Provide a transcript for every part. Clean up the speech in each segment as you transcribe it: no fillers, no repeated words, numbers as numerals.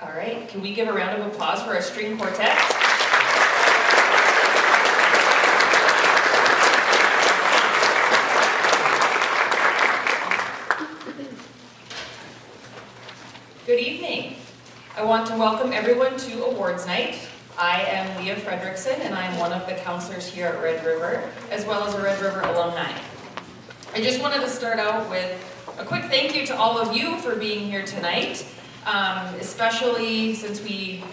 All right, can we give a round of applause for our string quartet? Good evening. I want to welcome everyone to Awards Night. I am Leah Fredrickson, and I am one of the counselors here at Red River, as well as a Red River alumni. I just wanted to start out with a quick thank you to all of you for being here tonight, especially since we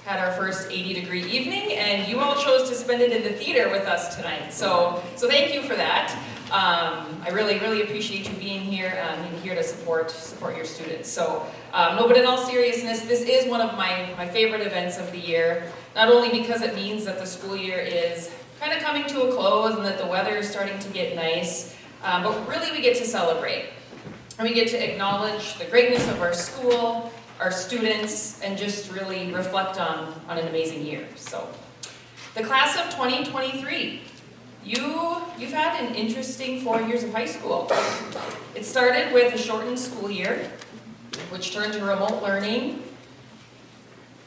had our first 80-degree evening, and you all chose to spend it in the theater with us tonight. So thank you for that. I really appreciate you being here and here to support your students. So, no, but in all seriousness, this is one of my favorite events of the year, not only because it means that the school year is kind of coming to a close and that the weather is starting to get nice, but really we get to celebrate. And we get to acknowledge the greatness of our school, our students, and just really reflect on an amazing year. So, the class of 2023. You've had an interesting 4 years of high school. It started with a shortened school year, which turned to remote learning,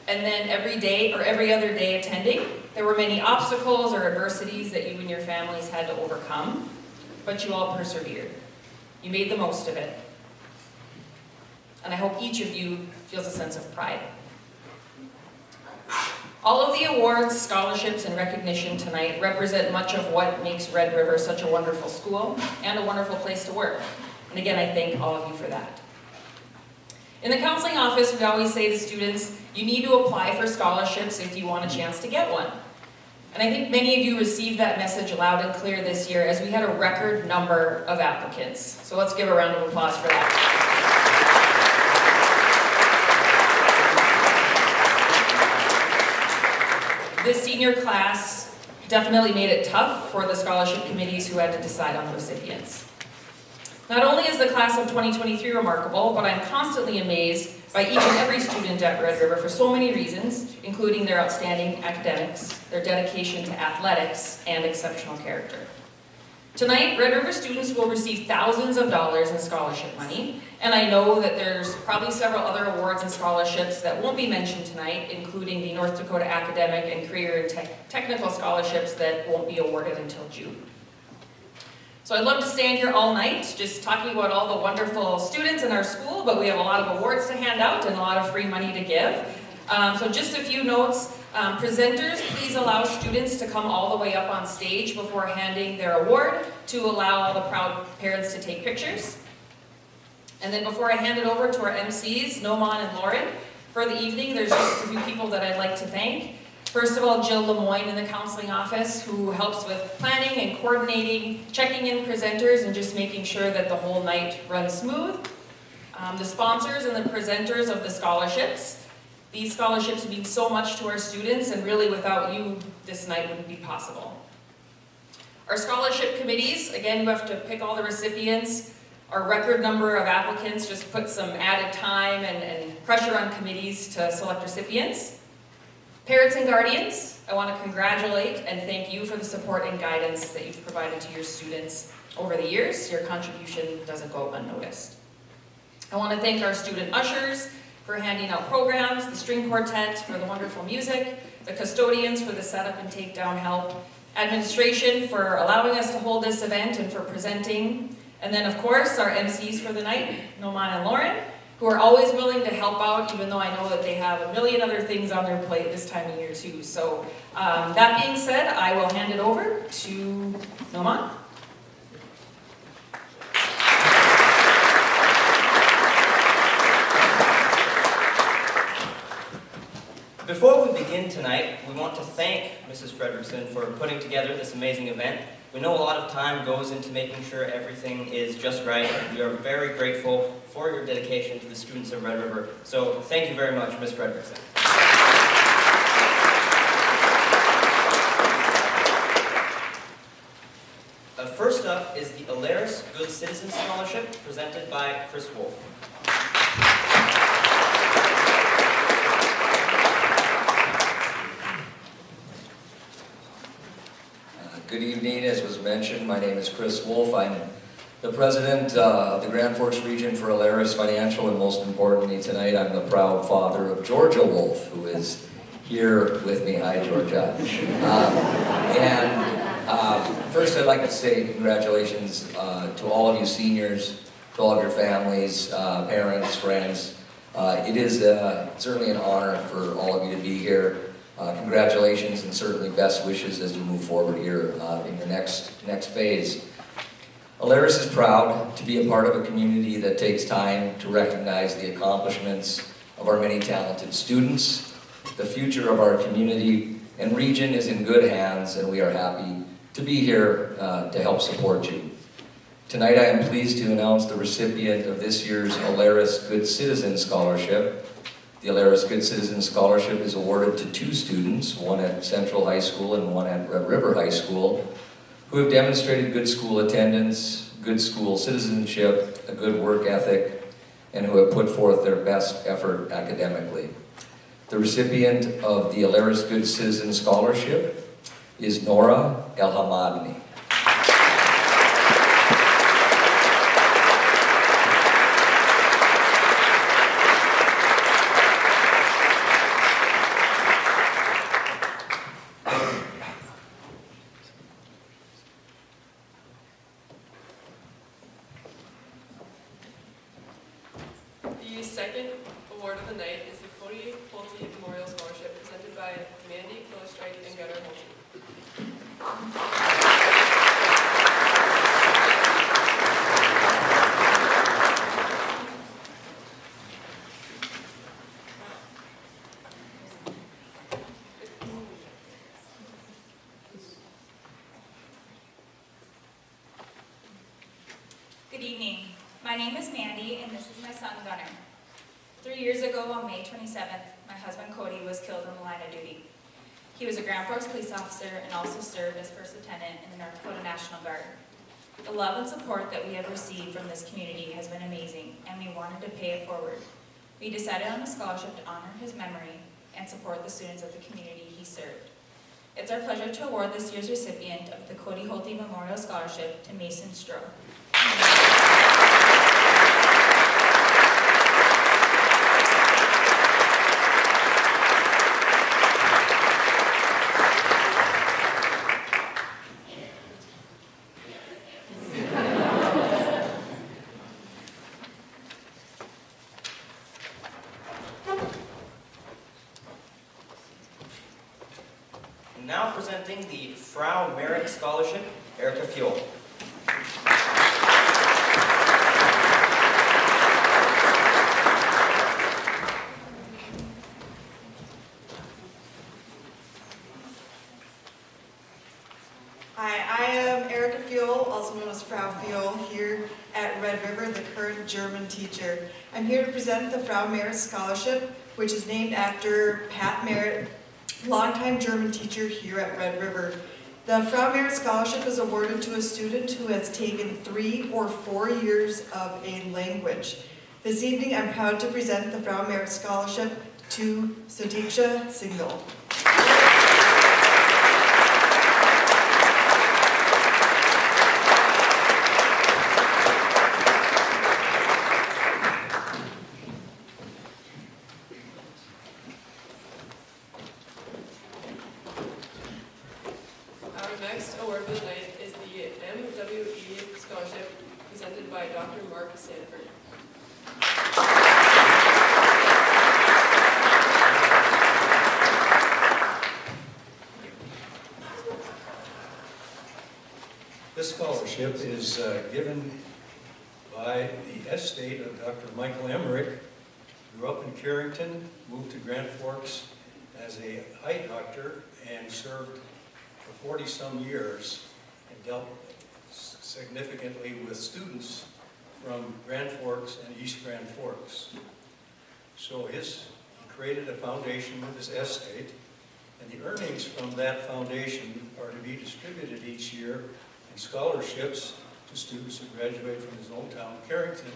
and then every day or every other day attending. There were many obstacles or adversities that you and your families had to overcome, but you all persevered. You made the most of it. And I hope each of you feels a sense of pride. All of the awards, scholarships, and recognition tonight represent much of what makes Red River such a wonderful school and a wonderful place to work. And again, I thank all of you for that. In the counseling office, we always say to students, you need to apply for scholarships if you want a chance to get one. And I think many of you received that message loud and clear this year as we had a record number of applicants. So let's give a round of applause for that. This senior class definitely made it tough for the scholarship committees who had to decide on the recipients. Not only is the class of 2023 remarkable, but I'm constantly amazed by each and every student at Red River for so many reasons, including their outstanding academics, their dedication to athletics, and exceptional character. Tonight, Red River students will receive thousands of dollars in scholarship money, and I know that there's probably several other awards and scholarships that won't be mentioned tonight, including the North Dakota Academic and Career and Technical Scholarships that won't be awarded until June. So I'd love to stand here all night just talking about all the wonderful students in our school, but we have a lot of awards to hand out and a lot of free money to give. So just a few notes. Presenters, please allow students to come all the way up on stage before handing their award to allow all the proud parents to take pictures. And then before I hand it over to our MCs, Noman and Lauren, for the evening, there's just a few people that I'd like to thank. First of all, Jill Lemoyne in the counseling office, who helps with planning and coordinating, checking in presenters, and just making sure that the whole night runs smooth. The sponsors and the presenters of the scholarships. These scholarships mean so much to our students, and really without you, this night wouldn't be possible. Our scholarship committees, again, you have to pick all the recipients. Our record number of applicants just put some added time and pressure on committees to select recipients. Parents and guardians, I want to congratulate and thank you for the support and guidance that you've provided to your students over the years. Your contribution doesn't go unnoticed. I want to thank our student ushers for handing out programs, the string quartet for the wonderful music, the custodians for the setup and takedown help, administration for allowing us to hold this event and for presenting, and then of course our MCs for the night, Noman and Lauren, who are always willing to help out, even though I know that they have a million other things on their plate this time of year too. So that being said, I will hand it over to Noman. Before we begin tonight, we want to thank Mrs. Fredrickson for putting together this amazing event. We know a lot of time goes into making sure everything is just right, and we are very grateful for your dedication to the students of Red River. So thank you very much, Ms. Fredrickson. First up is the Alaris Good Citizen Scholarship presented by Chris Wolf. Good evening. As was mentioned, my name is Chris Wolf. I'm the president of the Grand Forks region for Alerus Financial, and most importantly tonight, I'm the proud father of Georgia Wolf, who is here with me. Hi, Georgia. First, I'd like to say congratulations to all of you seniors, to all of your families, parents, friends. It is certainly an honor for all of you to be here. Congratulations and certainly best wishes as you move forward here in your next phase. Alerus is proud to be a part of a community that takes time to recognize the accomplishments of our many talented students. The future of our community and region is in good hands, and we are happy to be here to help support you. Tonight I am pleased to announce the recipient of this year's Alerus Good Citizen Scholarship. The Alerus Good Citizen Scholarship is awarded to 2 students, one at Central High School and one at Red River High School, who have demonstrated good school attendance, good school citizenship, a good work ethic, and who have put forth their best effort academically. The recipient of the Alerus Good Citizen Scholarship is Nora El-Hamadni. The second award of the night is the Cody Holte Memorial Scholarship, presented by Mandy Killistrike and Gunnar Holte. Good evening. My name is Mandy, and this is my son, Gunnar. 3 years ago, on May 27th, my husband Cody was killed in the line of duty. He was a Grand Forks police officer and also served as first lieutenant in the North Dakota National Guard. The love and support that we have received from this community has been amazing, and we wanted to pay it forward. We decided on a scholarship to honor his memory and support the students of the community he served. It's our pleasure to award this year's recipient of the Cody Holte Memorial Scholarship to Mason Stroh. Now presenting the Frau Merit Scholarship, Erica Fuel. Hi, I am Erica Fuel, also known as Frau Fuel, here at Red River, the current German teacher. I'm here to present the Frau Merit Scholarship, which is named after Pat Merritt, longtime German teacher here at Red River. The Frau Merit Scholarship is awarded to a student who has taken 3 or 4 years of a language. This evening, I'm proud to present the Frau Merit Scholarship to Satiksha Singhal. Our next award of the night is the MWE Scholarship, presented by Dr. Mark Sanford. This scholarship is given by the estate of Dr. Michael Emmerich. Grew up in Carrington, moved to Grand Forks as a eye doctor, and served for 40-some years and dealt significantly with students from Grand Forks and East Grand Forks. So he created a foundation with his estate, and the earnings from that foundation are to be distributed each year in scholarships to students who graduate from his hometown, Carrington,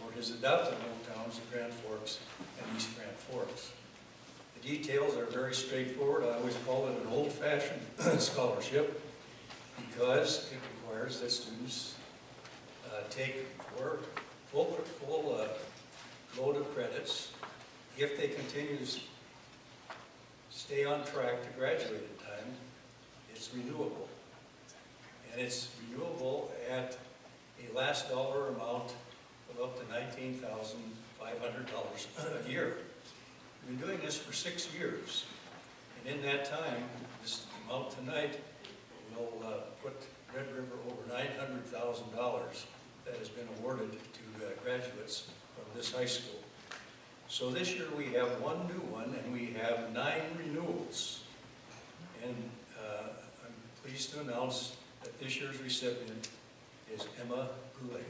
or his adopted hometowns of Grand Forks and East Grand Forks. The details are very straightforward. I always call it an old-fashioned scholarship because it requires that students take full load of credits if they continue to stay on track to graduate in time. It's renewable. And it's renewable at a last dollar amount of up to $19,500 a year. We've been doing this for 6 years. And in that time, this amount tonight will put Red River over $900,000 that has been awarded to graduates from this high school. So this year we have one new one and we have 9 renewals. And I'm pleased to announce that this year's recipient is Emma Goulet.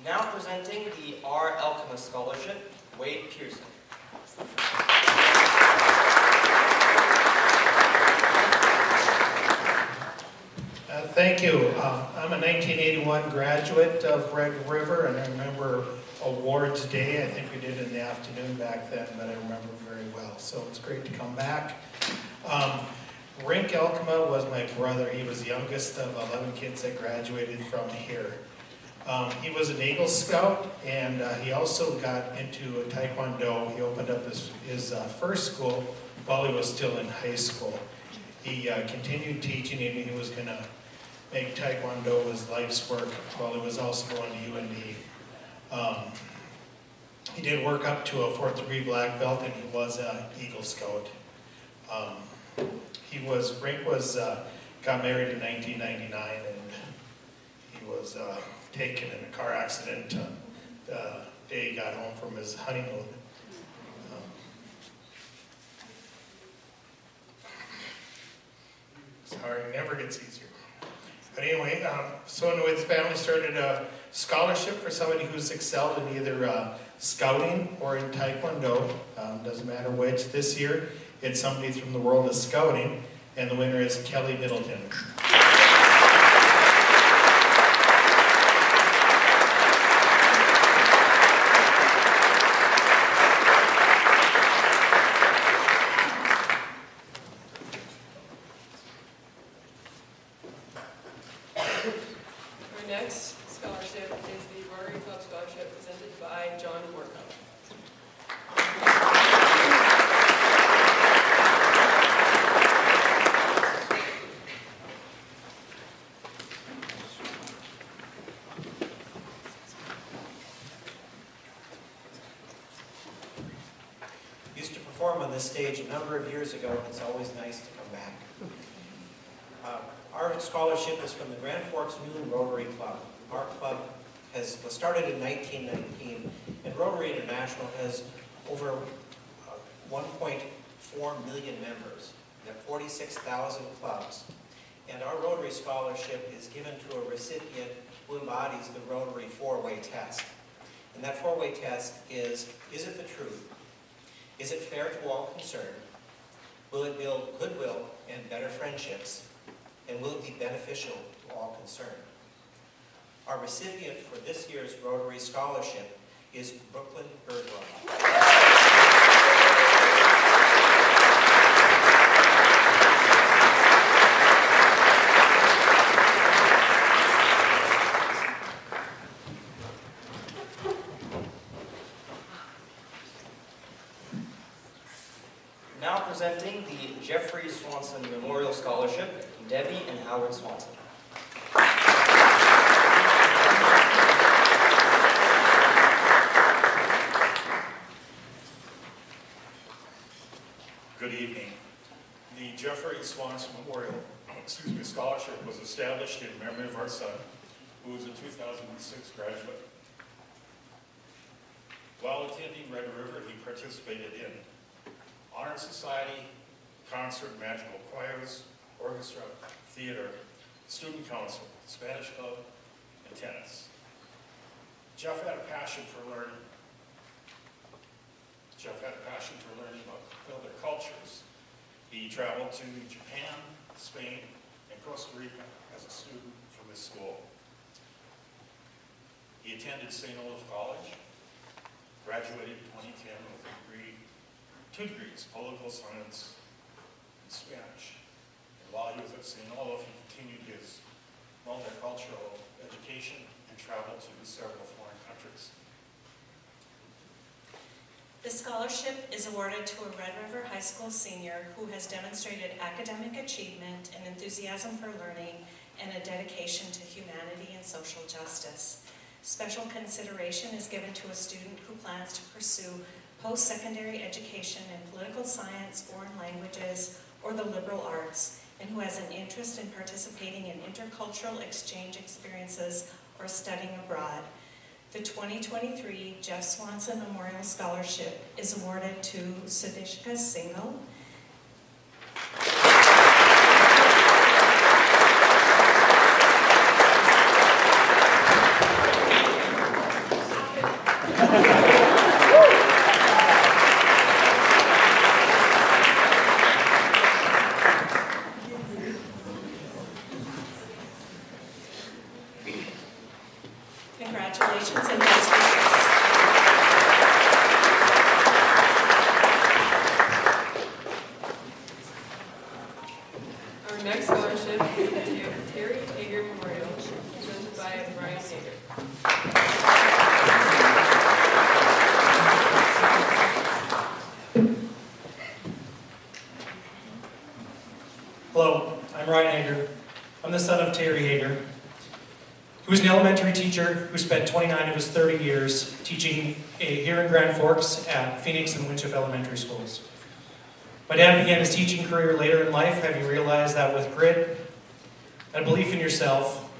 Now presenting the R. Elkema Scholarship, Wade Pearson. Thank you. I'm a 1981 graduate of Red River, and I remember Awards Day. I think we did it in the afternoon back then, but I remember very well. So it's great to come back. Rink Elkema was my brother. He was the youngest of 11 kids that graduated from here. He was an Eagle Scout, and he also got into Taekwondo. He opened up his first school while he was still in high school. He continued teaching, and he was going to make Taekwondo his life's work while he was also going to UND. He did work up to a 4th degree black belt, and he was an Eagle Scout. Rink got married in 1999, and he was taken in a car accident the day he got home from his honeymoon. Sorry, it never gets easier. But anyway, so his family started a scholarship for somebody who's excelled in either scouting or in Taekwondo, doesn't matter which. This year, it's somebody from the world of scouting, and the winner is Kelly Middleton. Our next scholarship is the Rotary Club Scholarship presented by John Morcup. Used to perform on this stage a number of years ago, and it's always nice to come back. Our scholarship is from the Grand Forks Noon Rotary Club. Our club was started in 1919, and Rotary International has over 1.4 million members. We have 46,000 clubs. And our Rotary Scholarship is given to a recipient who embodies the Rotary four-way test. And that four-way test is it the truth? Is it fair to all concerned? Will it build goodwill and better friendships? And will it be beneficial to all concerned? Our recipient for this year's Rotary Scholarship is Brooklyn Birdwell. Now presenting the Jeffrey Swanson Memorial Scholarship, Debbie and Howard Swanson. Good evening. The Jeffrey Swanson Memorial Scholarship was established in memory of our son, who was a 2006 graduate. While attending Red River, he participated in Honor Society, concert, magical choirs, orchestra, theater, student council, Spanish club, and tennis. Jeff had a passion for learning. Jeff had a passion for learning about other cultures. He traveled to Japan, Spain, and Costa Rica as a student from his school. He attended St. Olaf College, graduated in 2010 with a degree, 2 degrees, political science and Spanish. And while he was at St. Olaf, he continued his multicultural education and traveled to several foreign countries. The scholarship is awarded to a Red River High School senior who has demonstrated academic achievement and enthusiasm for learning and a dedication to humanity and social justice. Special consideration is given to a student who plans to pursue post-secondary education in political science, foreign languages, or the liberal arts, and who has an interest in participating in intercultural exchange experiences or studying abroad. The 2023 Jeff Swanson Memorial Scholarship is awarded to Sadishka Singhal. Congratulations and best wishes. Our next scholarship is the Terry Hager Memorial, presented by Brian Hager. Hello, I'm Ryan Hager. I'm the son of Terry Hager, who was an elementary teacher who spent 29 of his 30 years teaching here in Grand Forks at Phoenix and Winship Elementary Schools. My dad began his teaching career later in life, having realized that with grit and belief in yourself,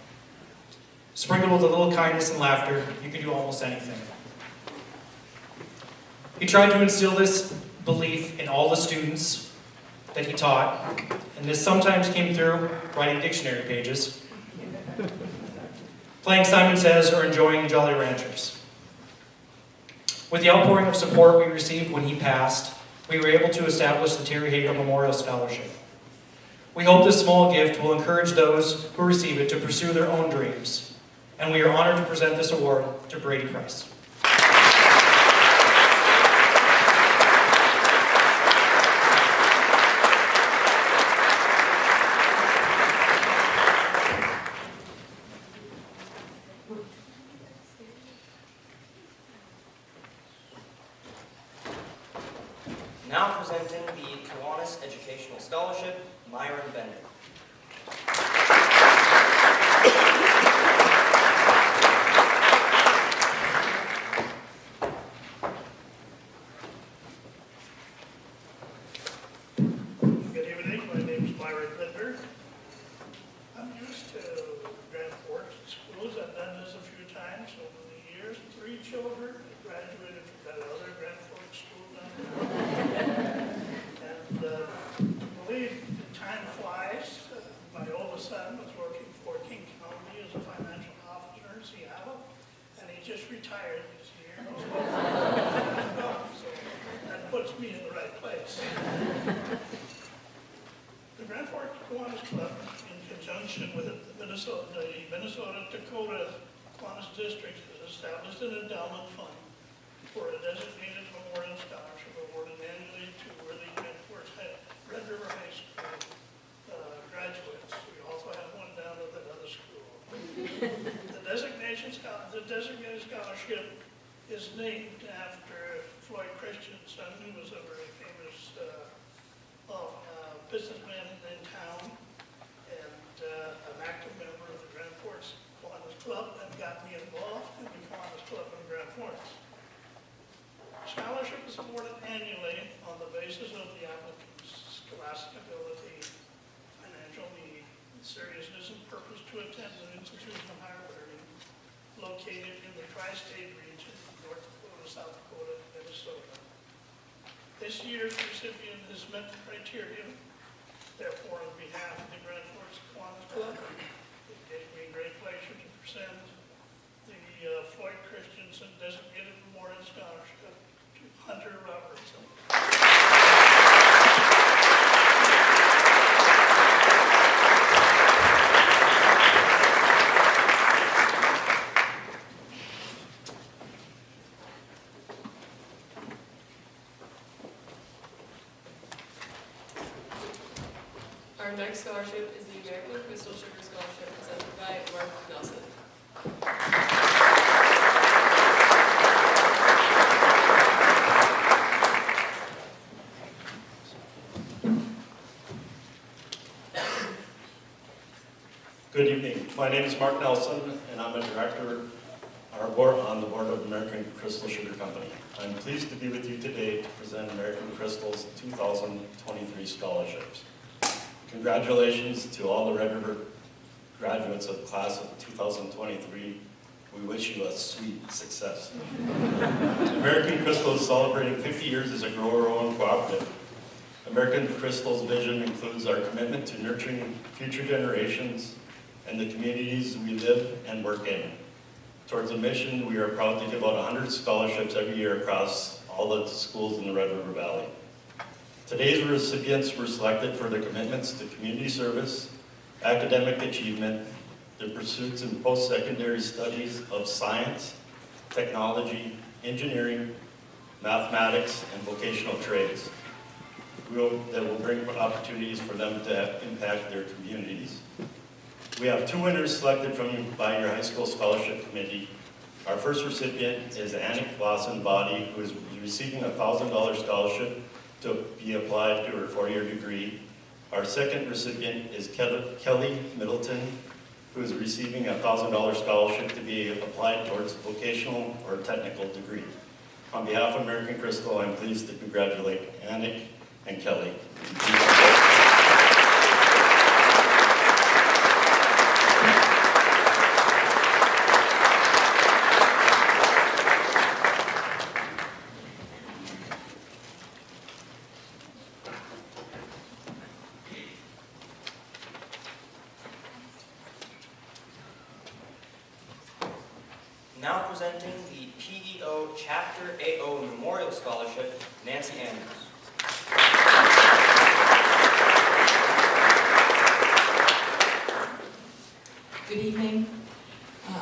sprinkled with a little kindness and laughter, you can do almost anything. He tried to instill this belief in all the students that he taught, and this sometimes came through writing dictionary pages, playing Simon Says, or enjoying Jolly Ranchers. With the outpouring of support we received when he passed, we were able to establish the Terry Hager Memorial Scholarship. We hope this small gift will encourage those who receive it to pursue their own dreams, and we are honored to present this award to Brady Price. Now presenting the Kiwanis Educational Scholarship, Myron Bender. Good evening, my name is Myron Bender. I'm used to Grand Forks schools. I've done this a few times over the years. 3 children. I graduated from that other Grand Forks school down there. And I believe the time flies. My oldest son was working for King County as a financial officer in Seattle, and he just retired this year. So that puts me in the right place. The Grand Forks Kiwanis Club, in conjunction with the Minnesota-Dakota Kiwanis District, has established an endowment fund for a designated memorial scholarship awarded annually to worthy Grand Forks Red River High School graduates. We also have one down at another school. The designated scholarship is named after Floyd Christensen, who was a very famous businessman in town, and an active member of the Grand Forks Kiwanis Club, and got me involved in the Kiwanis Club in Grand Forks. Scholarship is awarded annually on the basis of the applicant's scholastic ability, financial need, seriousness and purpose to attend an institution of higher learning located in the tri-state region, North Dakota, South Dakota, and Minnesota. This year's recipient has met the criteria. Therefore, on behalf of the Grand Forks Kiwanis Club, it gives me great pleasure to present the the Floyd Christensen Designated Memorial Scholarship to Hunter Robertson. Our next scholarship is the American Crystal Sugar Scholarship presented by Mark Nelson. Good evening. My name is Mark Nelson, and I'm a director on the board of American Crystal Sugar Company. I'm pleased to be with you today to present American Crystal's 2023 scholarships. Congratulations to all the Red River graduates of the class of 2023. We wish you a sweet success. American Crystal is celebrating 50 years as a grower-owned cooperative. American Crystal's vision includes our commitment to nurturing future generations and the communities we live and work in. Towards a mission, we are proud to give out 100 scholarships every year across all the schools in the Red River Valley. Today's recipients were selected for their commitments to community service, academic achievement, their pursuits in post-secondary studies of science, technology, engineering, mathematics, and vocational trades. That will bring opportunities for them to impact their communities. We have 2 winners selected by your high school scholarship committee. Our first recipient is Annick Vossen-Body, who is receiving a $1,000 scholarship to be applied to her 4-year degree. Our second recipient is Kelly Middleton, who is receiving a $1,000 scholarship to be applied towards a vocational or technical degree. On behalf of American Crystal, I'm pleased to congratulate Annick and Kelly. Now presenting the PEO Chapter AO Memorial Scholarship, Nancy Andrews. Good evening.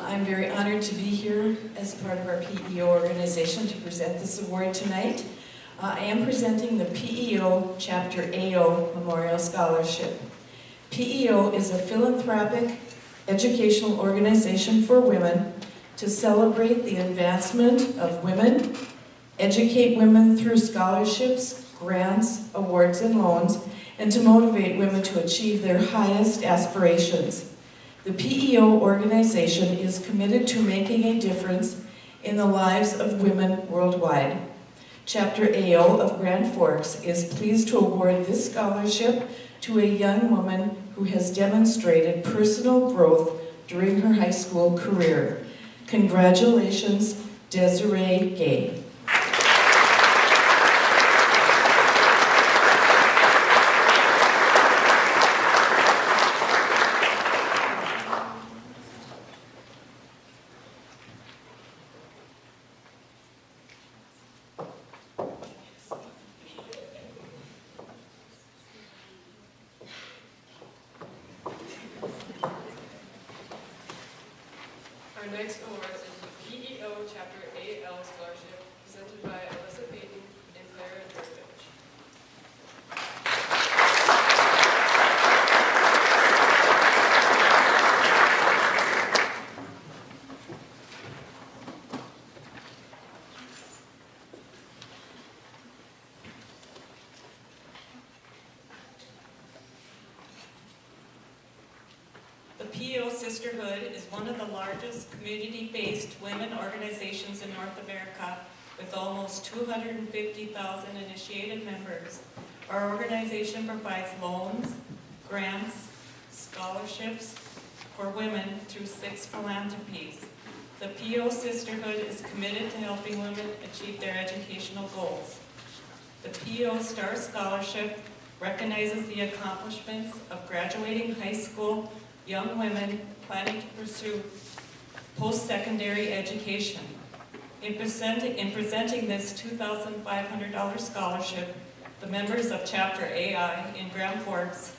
I'm very honored to be here as part of our PEO organization to present this award tonight. I am presenting the PEO Chapter AO Memorial Scholarship. PEO is a philanthropic educational organization for women to celebrate the advancement of women, educate women through scholarships, grants, awards, and loans, and to motivate women to achieve their highest aspirations. The PEO organization is committed to making a difference in the lives of women worldwide. Chapter AO of Grand Forks is pleased to award this scholarship to a young woman who has demonstrated personal growth during her high school career. Congratulations, Desiree Gay. Our next award is the PEO Chapter AL Scholarship presented by Alyssa Payton and Clara Georgevich. The PEO Sisterhood is one of the largest community-based women organizations in North America with almost 250,000 initiated members. Our organization provides loans, grants, scholarships for women through 6 philanthropies. The PEO Sisterhood is committed to helping women achieve their educational goals. The PEO Star Scholarship recognizes the accomplishments of graduating high school young women planning to pursue post-secondary education. In presenting this $2,500 scholarship, the members of Chapter AI in Grand Forks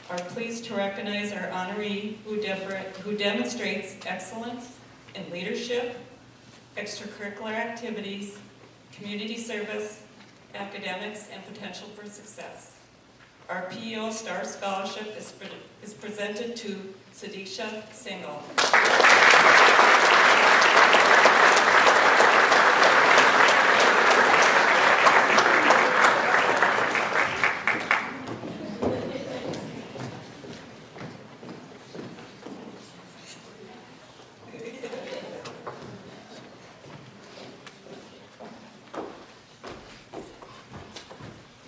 are pleased to recognize our honoree who demonstrates excellence in leadership, extracurricular activities, community service, academics, and potential for success. Our PEO Star Scholarship is presented to Sadisha Singhal.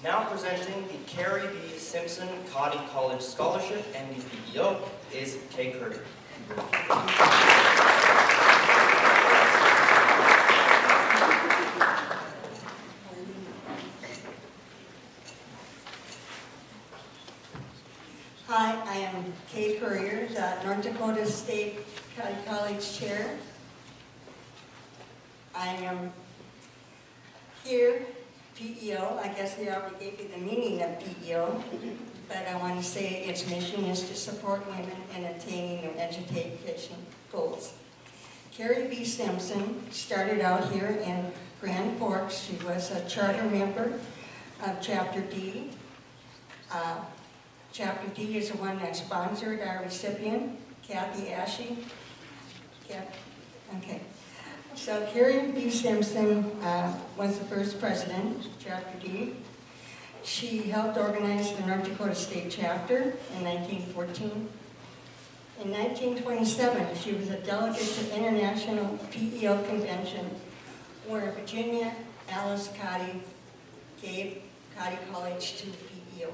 Now presenting the Carrie B. Simpson Cotty College Scholarship and the PEO is Kay Curry. Hi, I am Kay Currier, the North Dakota State Cotty College Chair. I am here, PEO, I guess they already gave you the meaning of PEO, but I want to say its mission is to support women in attaining their education goals. Carrie B. Simpson started out here in Grand Forks. She was a charter member of Chapter D. Chapter D is the one that sponsored our recipient, Kathy Ashe. Okay. So Carrie B. Simpson was the first president of Chapter D. She helped organize the North Dakota State Chapter in 1914. In 1927, she was a delegate to the International PEO Convention, where Virginia Alice Cotty gave Cotty College to PEO.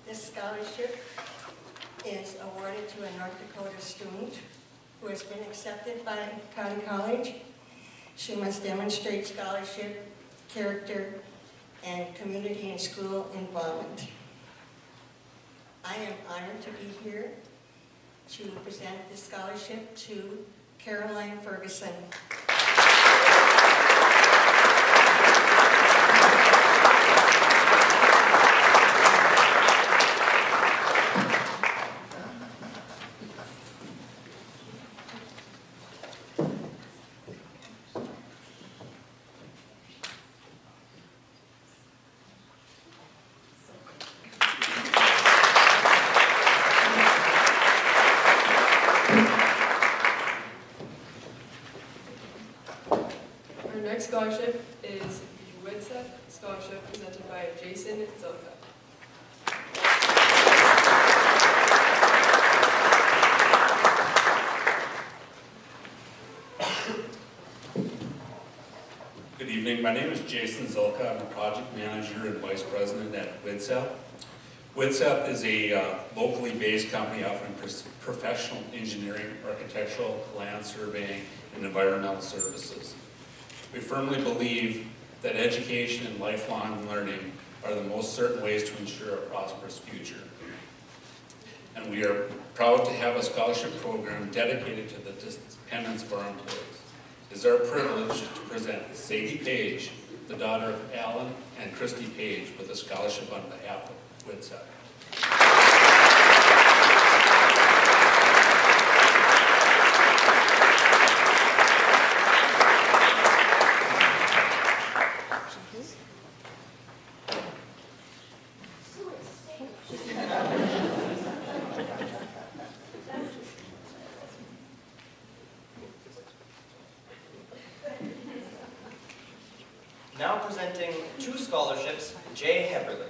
This scholarship is awarded to a North Dakota student who has been accepted by Cotty College. She must demonstrate scholarship, character, and community and school involvement. I am honored to be here to present this scholarship to Caroline Ferguson. Our next scholarship is the WITSEP Scholarship presented by Jason Zilka. Good evening. My name is Jason Zilka. I'm a project manager and vice president at WITSEP. WITSEP is a locally based company offering professional engineering, architectural, land surveying, and environmental services. We firmly believe that education and lifelong learning are the most certain ways to ensure a prosperous future. And we are proud to have a scholarship program dedicated to the dependents of our employees. It is our privilege to present Sadie Page, the daughter of Alan and Christy Page, with a scholarship on behalf of WITSEP. Now presenting two scholarships, Jay Heberly.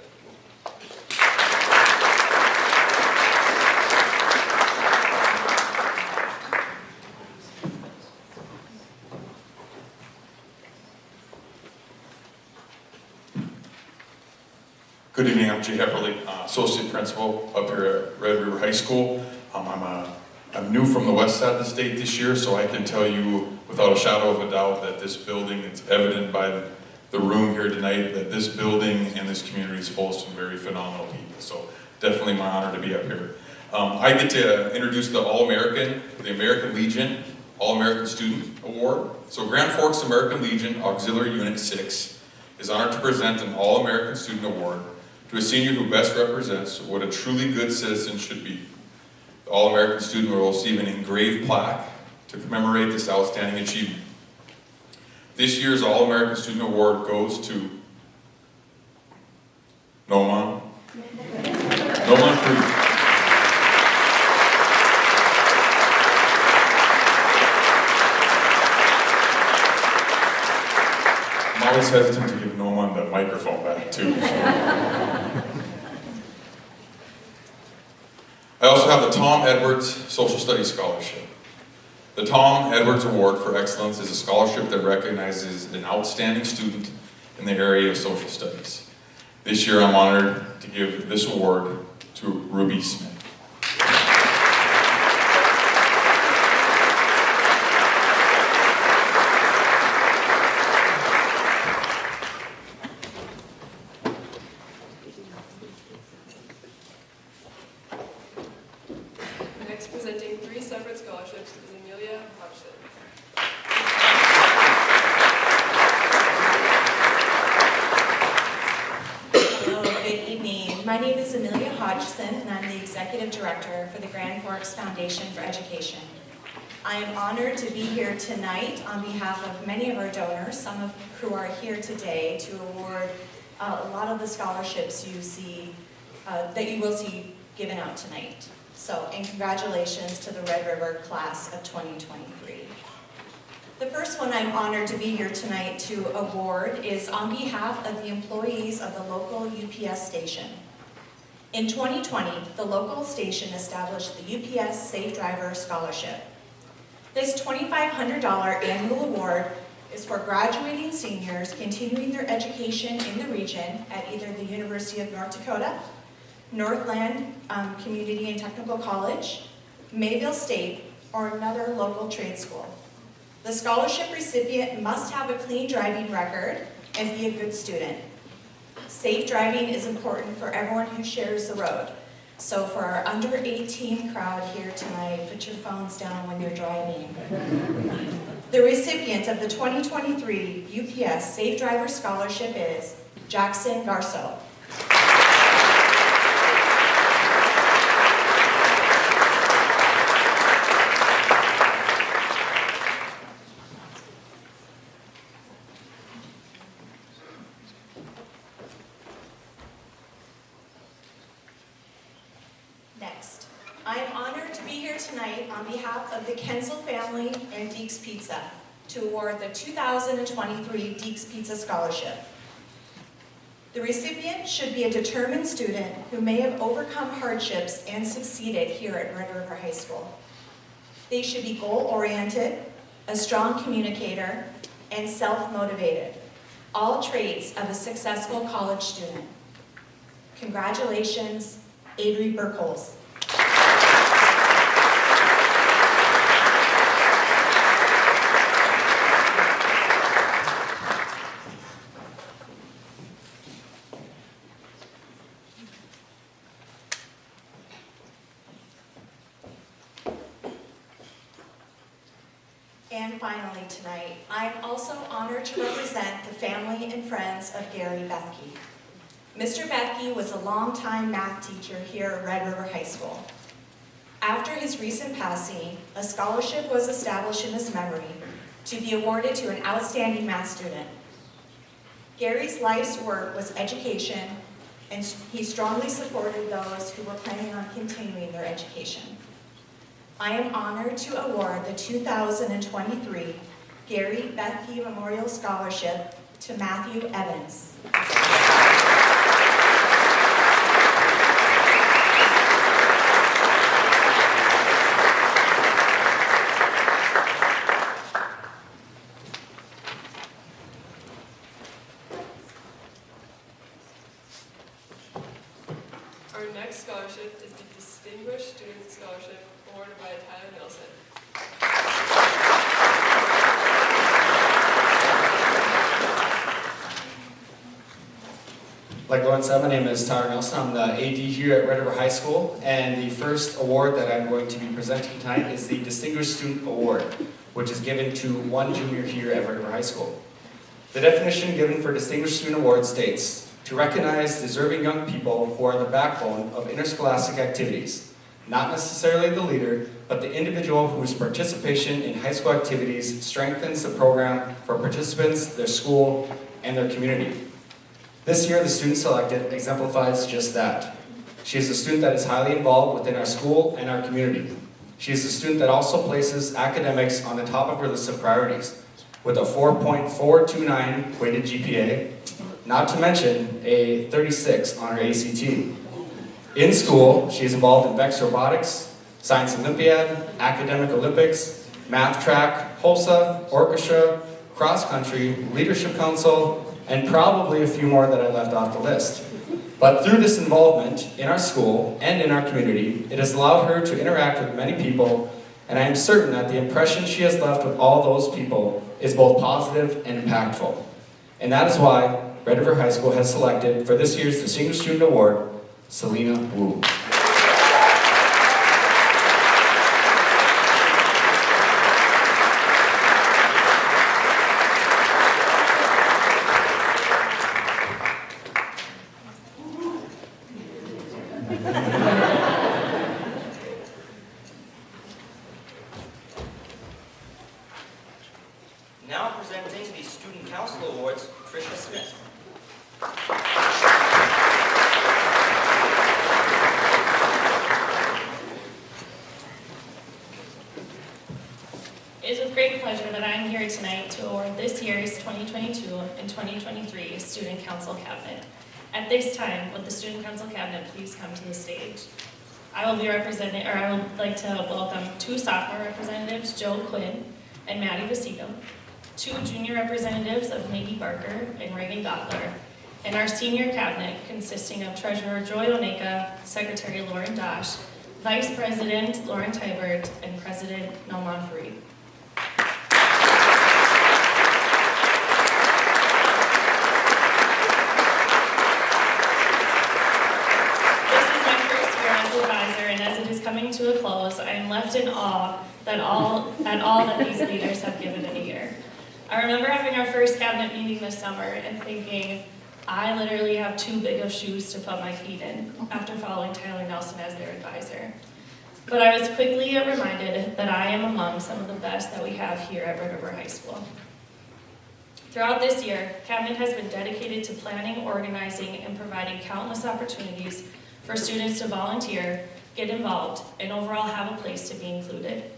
Good evening, I'm Jay Heberly, Associate Principal up here at Red River High School. I'm new from the west side of the state this year, so I can tell you without a shadow of a doubt that this building, it's evident by the room here tonight, that this building and this community is full of some very phenomenal people. So definitely my honor to be up here. I get to introduce the All-American, the American Legion All-American Student Award. So Grand Forks American Legion Auxiliary Unit 6 is honored to present an All-American Student Award to a senior who best represents what a truly good citizen should be. The All-American student will receive an engraved plaque to commemorate this outstanding achievement. This year's All-American Student Award goes to Noman Fruit. I'm always hesitant to give Noman the microphone back too. I also have the Tom Edwards Social Studies Scholarship. The Tom Edwards Award for Excellence is a scholarship that recognizes an outstanding student in the area of social studies. This year I'm honored to give this award to Ruby Smith. Next, presenting 3 separate scholarships is Amelia Hodgson. Hello, good evening. My name is Amelia Hodgson, and I'm the Executive Director for the Grand Forks Foundation for Education. I am honored to be here tonight on behalf of many of our donors, some of who are here today, to award a lot of the scholarships you see, that you will see given out tonight. So, and congratulations to the Red River class of 2023. The first one I'm honored to be here tonight to award is on behalf of the employees of the local UPS station. In 2020, the local station established the UPS Safe Driver Scholarship. This $2,500 annual award is for graduating seniors continuing their education in the region at either the University of North Dakota, Northland Community and Technical College, Mayville State, or another local trade school. The scholarship recipient must have a clean driving record and be a good student. Safe driving is important for everyone who shares the road. So for our under 18 crowd here tonight, put your phones down when you're driving. The recipient of the 2023 UPS Safe Driver Scholarship is Jackson Garceau. Next, I am honored to be here tonight on behalf of the Kensel family and Deeks Pizza to award the 2023 Deeks Pizza Scholarship. The recipient should be a determined student who may have overcome hardships and succeeded here at Red River High School. They should be goal-oriented, a strong communicator, and self-motivated, all traits of a successful college student. Congratulations, Avery Burkholz. And finally tonight, I am also honored to represent the family and friends of Gary Bethke. Mr. Bethke was a longtime math teacher here at Red River High School. After his recent passing, a scholarship was established in his memory to be awarded to an outstanding math student. Gary's life's work was education, and he strongly supported those who were planning on continuing their education. I am honored to award the 2023 Gary Bethke Memorial Scholarship to Matthew Evans. Our next scholarship is the Distinguished Student Scholarship awarded by Tyler Nelson. Like Lauren said, my name is Tyler Nelson. I'm the AD here at Red River High School, and the first award that I'm going to be presenting tonight is the Distinguished Student Award, which is given to one junior here at Red River High School. The definition given for Distinguished Student Award states, to recognize deserving young people who are the backbone of interscholastic activities, not necessarily the leader, but the individual whose participation in high school activities strengthens the program for participants, their school, and their community. This year, the student selected exemplifies just that. She is a student that is highly involved within our school and our community. She is a student that also places academics on the top of her list of priorities, with a 4.429 weighted GPA, not to mention a 36 on her ACT. In school, she is involved in Beck's Robotics, Science Olympiad, Academic Olympics, Math Track, HOSA, Orchestra, Cross Country, Leadership Council, and probably a few more that I left off the list. But through this involvement in our school and in our community, it has allowed her to interact with many people, and I am certain that the impression she has left with all those people is both positive and impactful. And that is why Red River High School has selected for this year's Distinguished Student Award, Selena Wu. Now presenting the Student Council Awards, Tricia Smith. It is with great pleasure that I am here tonight to award this year's 2022 and 2023 Student Council Cabinet. At this time, would the Student Council Cabinet please come to the stage? I would like to welcome 2 sophomore representatives, Joe Quinn and Maddie Vecino, 2 junior representatives of Maggie Barker and Reagan Gottler, and our senior cabinet consisting of Treasurer Joy Oneka, Secretary Lauren Dosh, Vice President Lauren Tybert, and President Noman Fareed. This is my first year as advisor, and as it is coming to a close, I am left in awe at all that these leaders have given in a year. I remember having our first cabinet meeting this summer and thinking, I literally have too big of shoes to put my feet in after following Tyler Nelson as their advisor. But I was quickly reminded that I am among some of the best that we have here at Red River High School. Throughout this year, Cabinet has been dedicated to planning, organizing, and providing countless opportunities for students to volunteer, get involved, and overall have a place to be included.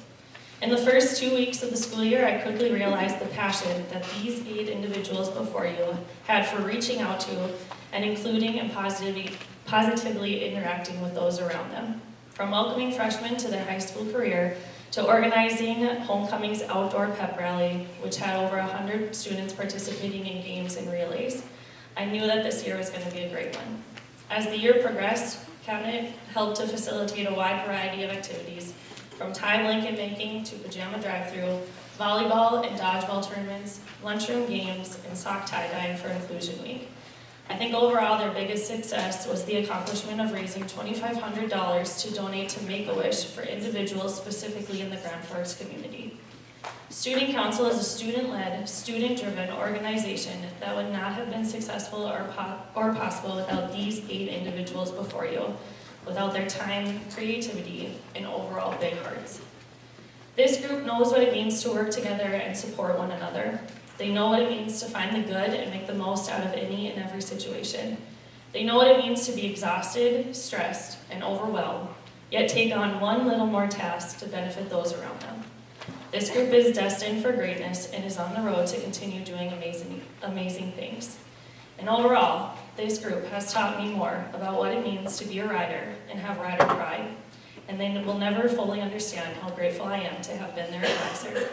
In the first 2 weeks of the school year, I quickly realized the passion that these 8 individuals before you had for reaching out to and including and positively interacting with those around them. From welcoming freshmen to their high school career, to organizing Homecoming's outdoor pep rally, which had over 100 students participating in games and relays, I knew that this year was going to be a great one. As the year progressed, Cabinet helped to facilitate a wide variety of activities, from time blanket making to pajama drive-through, volleyball and dodgeball tournaments, lunchroom games, and sock tie-dye for Inclusion Week. I think overall their biggest success was the accomplishment of raising $2,500 to donate to Make-A-Wish for individuals specifically in the Grand Forks community. Student Council is a student-led, student-driven organization that would not have been successful or possible without these 8 individuals before you, without their time, creativity, and overall big hearts. This group knows what it means to work together and support one another. They know what it means to find the good and make the most out of any and every situation. They know what it means to be exhausted, stressed, and overwhelmed, yet take on one little more task to benefit those around them. This group is destined for greatness and is on the road to continue doing amazing things. And overall, this group has taught me more about what it means to be a rider and have rider pride, and they will never fully understand how grateful I am to have been their advisor.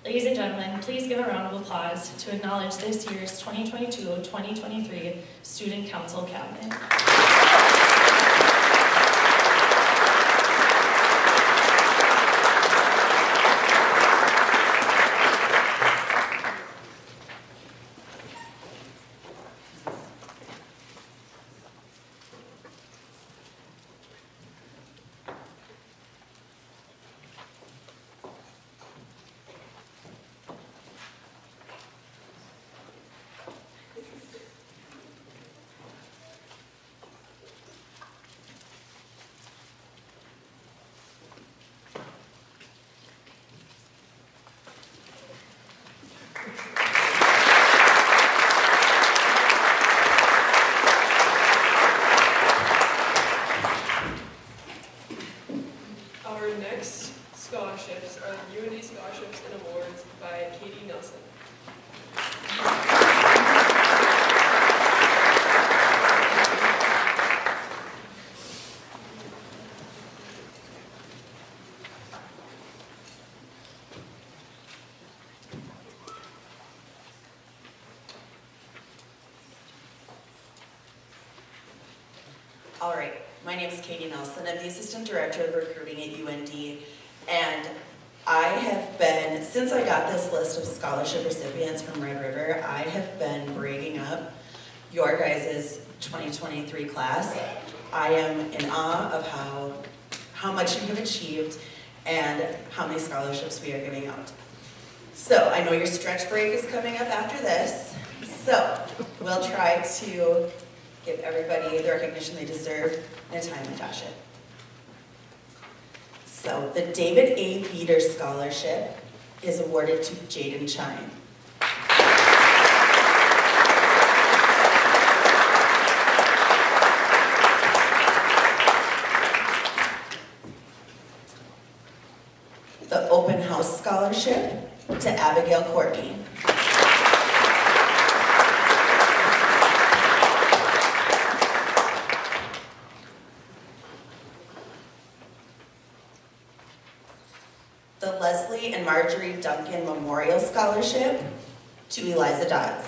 Ladies and gentlemen, please give a round of applause to acknowledge this year's 2022-2023 Student Council Cabinet. All right, my name is Katie Nelson. I'm the Assistant Director of Recruiting at UND, and I have been, since I got this list of scholarship recipients from Red River, I have been bragging up your guys' 2023 class. I am in awe of how much you have achieved and how many scholarships we are giving out. So I know your stretch break is coming up after this, so we'll try to give everybody the recognition they deserve in a timely fashion. So the David A. Beater Scholarship is awarded to Jaden Chine. The Open House Scholarship to Abigail Courtney. The Leslie and Marjorie Duncan Memorial Scholarship to Eliza Dodds.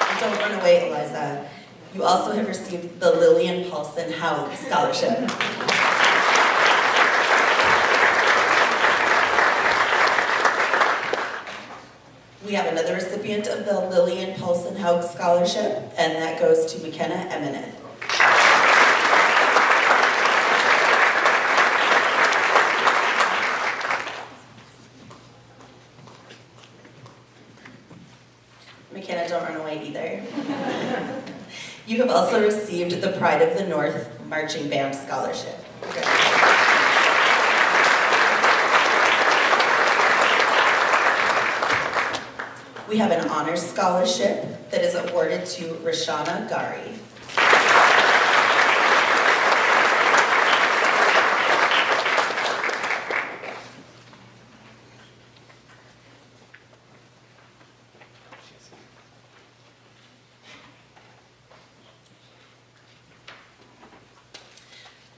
And don't run away, Eliza. You also have received the Lillian Paulson Howe Scholarship. We have another recipient of the Lillian Paulson Howe Scholarship, and that goes to McKenna Emineth. McKenna, don't run away either. You have also received the Pride of the North Marching Band Scholarship. We have an honors scholarship that is awarded to Rashana Gari.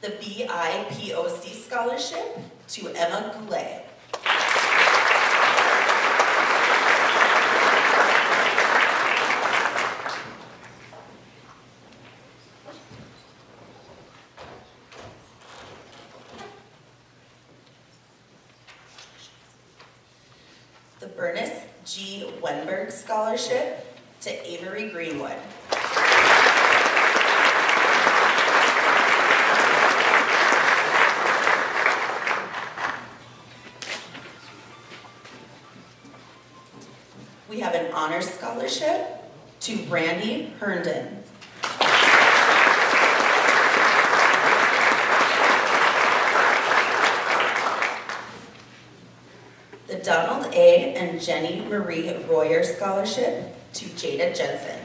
The BIPOC Scholarship to Emma Goulet. The Bernice G. Wenberg Scholarship to Avery Greenwood. We have an honors scholarship to Brandy Herndon. The Donald A. and Jenny Marie Royer Scholarship to Jada Jensen.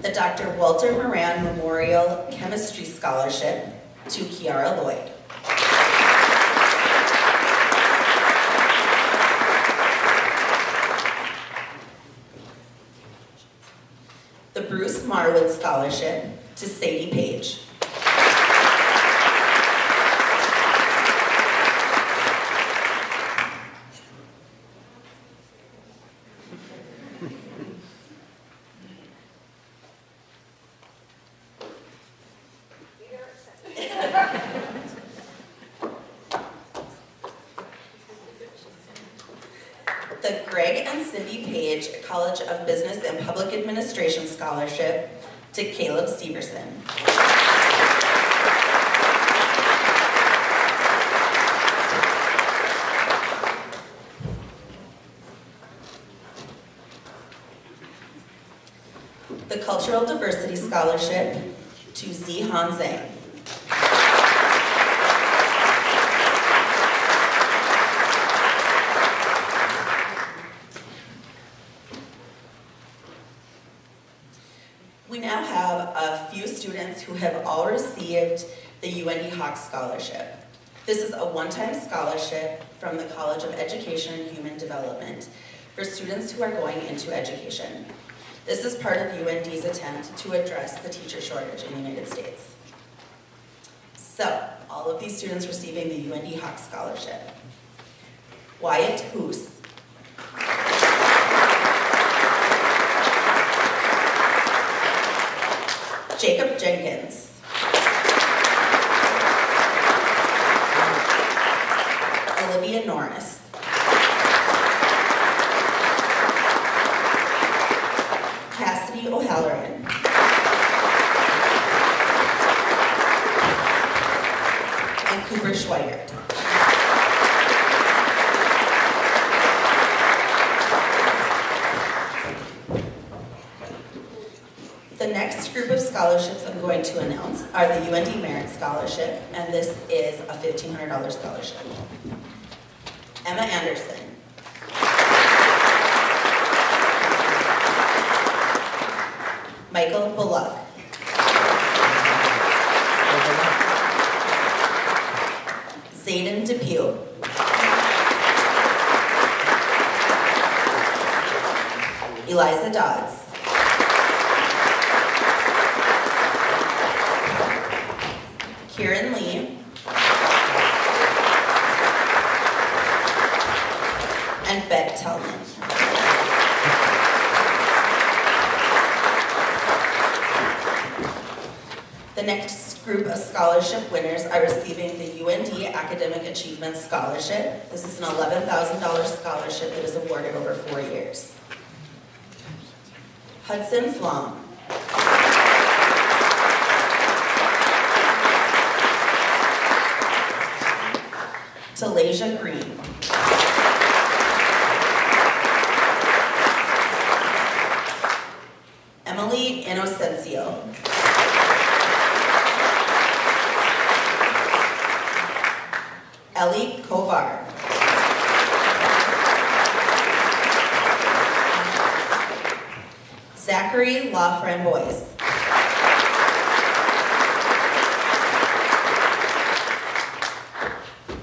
The Dr. Walter Moran Memorial Chemistry Scholarship to Kiara Lloyd. The Bruce Marwood Scholarship to Sadie Page. The Greg and Cindy Page College of Business and Public Administration Scholarship to Caleb Severson. The Cultural Diversity Scholarship to Z Han Zhang. We now have a few students who have all received the UND Hawks Scholarship. This is a one-time scholarship from the College of Education and Human Development for students who are going into education. This is part of UND's attempt to address the teacher shortage in the United States. So, all of these students receiving the UND Hawk Scholarship. Wyatt Hoos. Jacob Jenkins. Olivia Norris. Cassidy O'Halloran. And Cooper Schweigert. The next group of scholarships I'm going to announce are the UND Merit Scholarship, and this is a $1,500 scholarship. Emma Anderson. Michael Bullock. Zayden Depew. Eliza Dodds. Kieran Lee. And Beck Tellman. The next group of scholarship winners are receiving the UND Academic Achievement Scholarship. This is an $11,000 scholarship that is awarded over 4 years. Hudson Flom. Talasia Green. Emily Inocencio. Ellie Kovar. Zachary LaFramboise.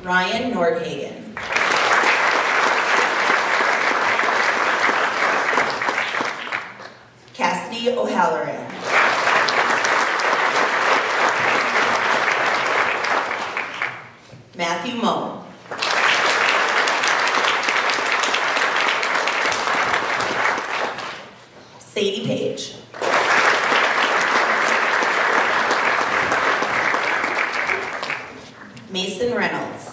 Ryan Nordhagen. Cassidy O'Halloran. Matthew Moe. Sadie Page. Mason Reynolds.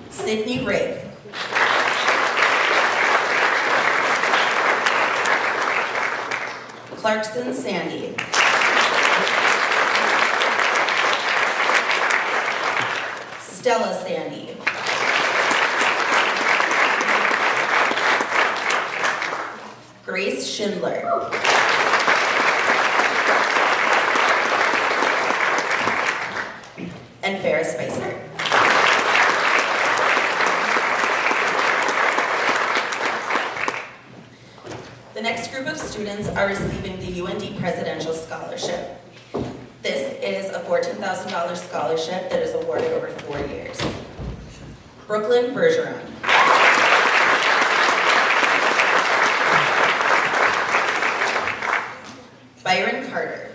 Sydney Rigg. Clarkson Sandy. Stella Sandy. Grace Schindler. And Farrah Spicer. The next group of students are receiving the UND Presidential Scholarship. This is a $14,000 scholarship that is awarded over 4 years. Brooklyn Bergeron. Byron Carter.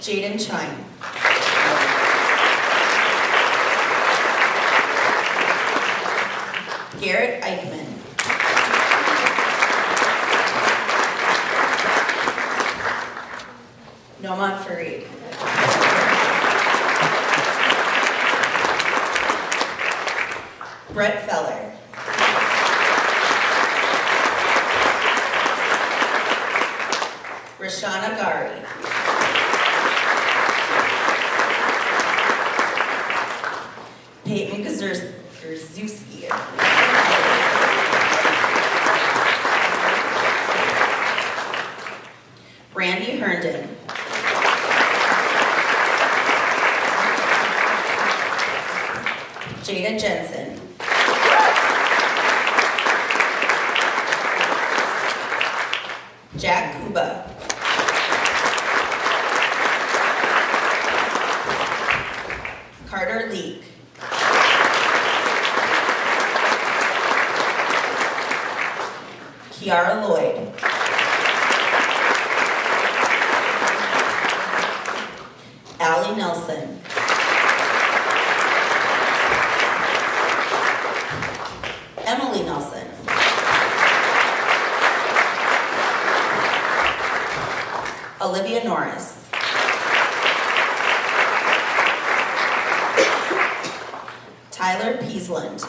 Jaden Chine. Garrett Eichman. Noman Fareed. Brett Feller. Rashana Gari. Peyton Grzewski. Randy Herndon. Jada Jensen. Jack Kuba. Carter Leak. Kiara Lloyd. Allie Nelson. Emily Nelson. Olivia Norris. Tyler Peasland.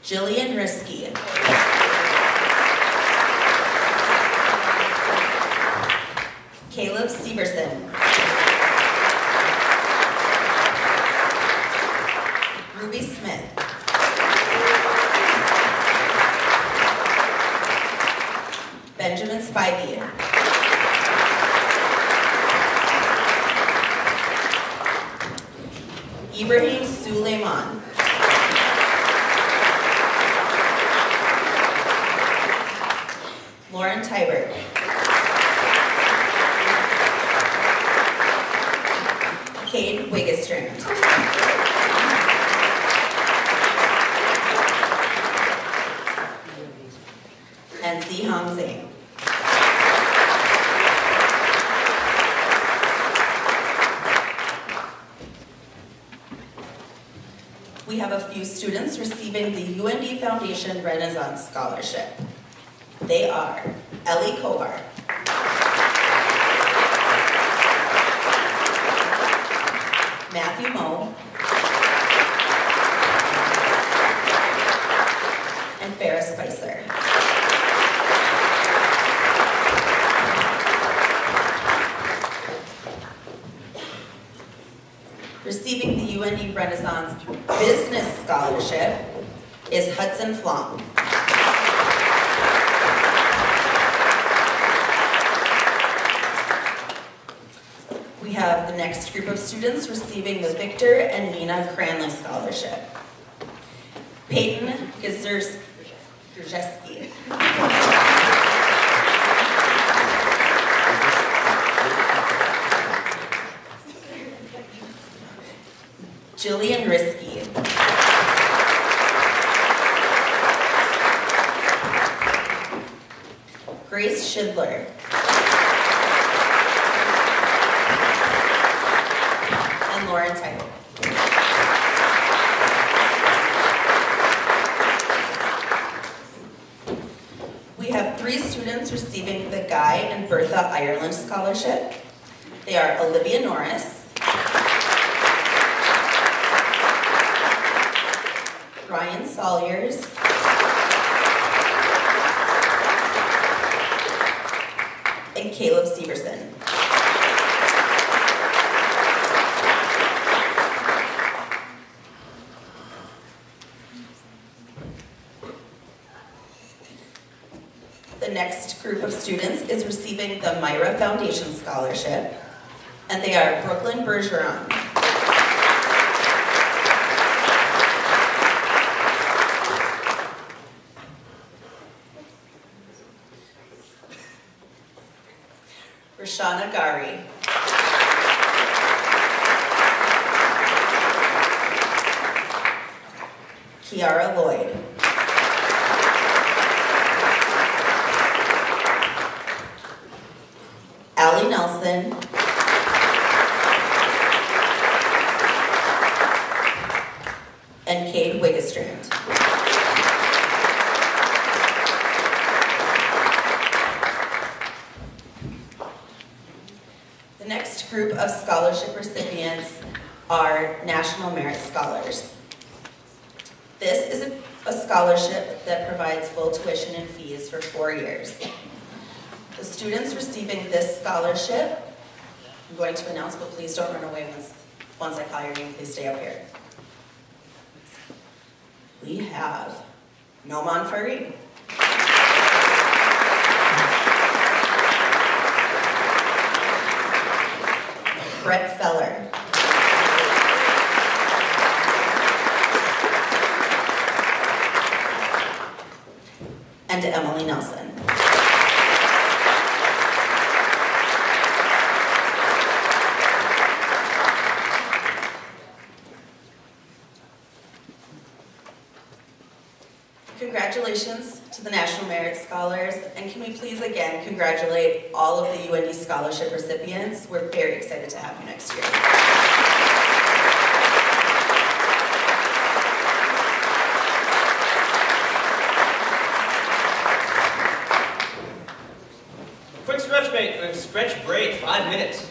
Jillian Risky. Caleb Severson. Ruby Smith. Benjamin Spivey. Ibrahim Suleiman. Lauren Tybert. Cade Wiggestrand. And Si Hong Zhang. We have a few students receiving the UND Foundation Renaissance Scholarship. They are Ellie Kovar, Matthew Moe, and Ferris Spicer. Receiving the UND Renaissance Business Scholarship is Hudson Flom. We have the next group of students receiving the Victor and Nina Cranley Scholarship. Peyton Gazerski. Jillian Risky. Grace Schindler. And Lauren Tyler. We have 3 students receiving the Guy and Bertha Ireland Scholarship. They are Olivia Norris, Ryan Salyers, and Caleb Severson. The next group of students is receiving the Myra Foundation Scholarship, and they are Brooklyn Bergeron, Rashana Gari, Kiara Lloyd, Allie Nelson, and Cade Wiggestrand. The next group of scholarship recipients are National Merit Scholars. This is a scholarship that provides full tuition and fees for 4 years. The students receiving this scholarship, I'm going to announce, but please don't run away once I call your name, please stay up here. We have Noman Farid, Brett Feller, and Emily Nelson. congratulations to the National Merit Scholars, and can we please again congratulate all of the UND scholarship recipients. We're very excited to have you next year. Quick stretch break, 5 minutes.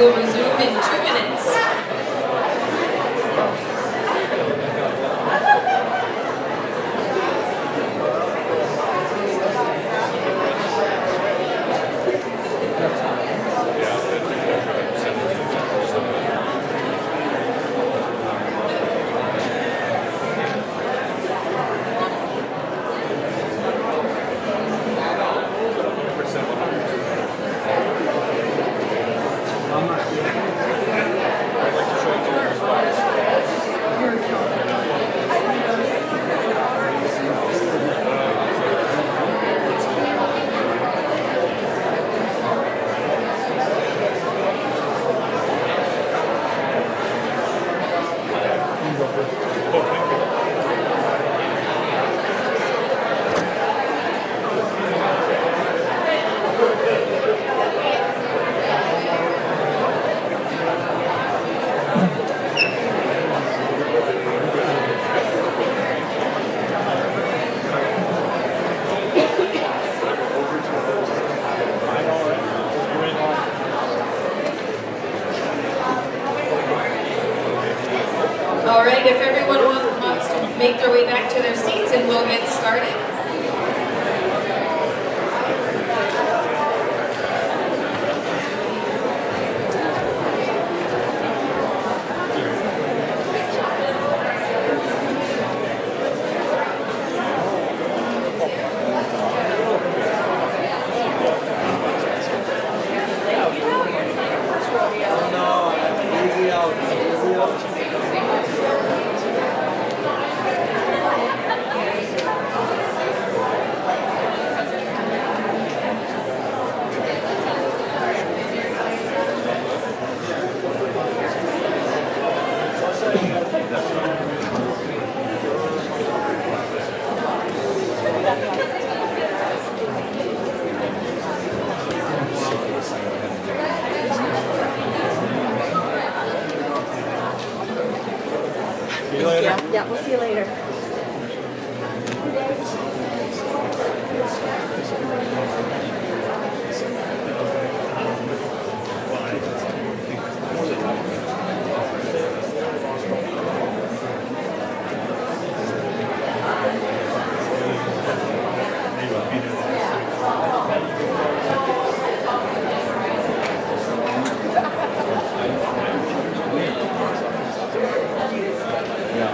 will resume in 2 minutes. All right, if everyone wants to make their way back to their seats and we'll get started. Yeah, we'll see you later.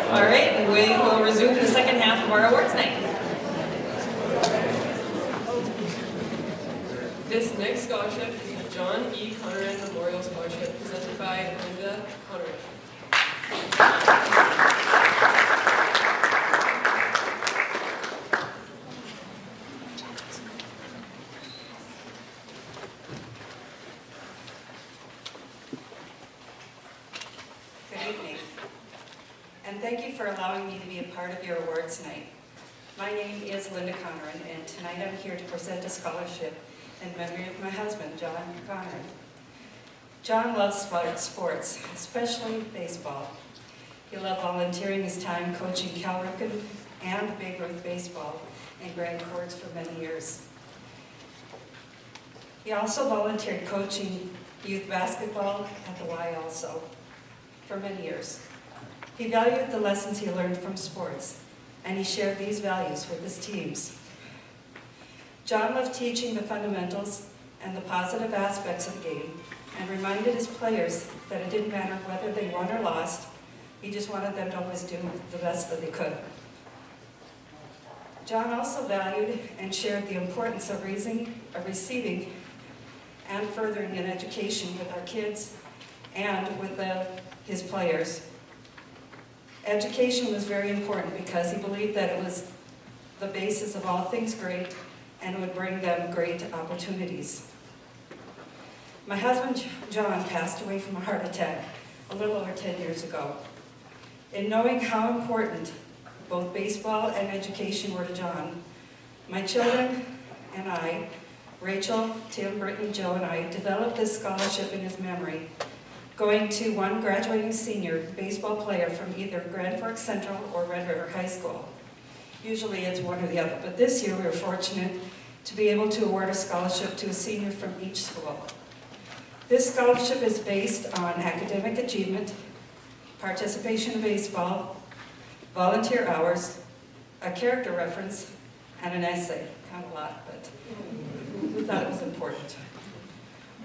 All right, we will resume the second half of our awards night. This next scholarship is the John E. Conrad Memorial Scholarship presented by Linda Conrad. Good evening, and thank you for allowing me to be a part of your awards night. My name is Linda Conrad, and tonight I'm here to present a scholarship in memory of my husband, John Conrad. John loves sports, especially baseball. He loved volunteering his time coaching Cal Ripken and Babe Ruth baseball in Grand Forks for many years. He also volunteered coaching youth basketball at the Y also for many years. He valued the lessons he learned from sports, and he shared these values with his teams. John loved teaching the fundamentals and the positive aspects of the game, and reminded his players that it didn't matter whether they won or lost, he just wanted them to always do the best that they could. John also valued and shared the importance of receiving and furthering an education with our kids and with his players. Education was very important because he believed that it was the basis of all things great and it would bring them great opportunities. My husband, John, passed away from a heart attack a little over 10 years ago. In knowing how important both baseball and education were to John, my children and I, Rachel, Tim, Brittany, Joe, and I, developed this scholarship in his memory, going to one graduating senior baseball player from either Grand Forks Central or Red River High School. Usually it's one or the other, but this year we were fortunate to be able to award a scholarship to a senior from each school. This scholarship is based on academic achievement, participation in baseball, volunteer hours, a character reference, and an essay. Kind of a lot, but we thought it was important.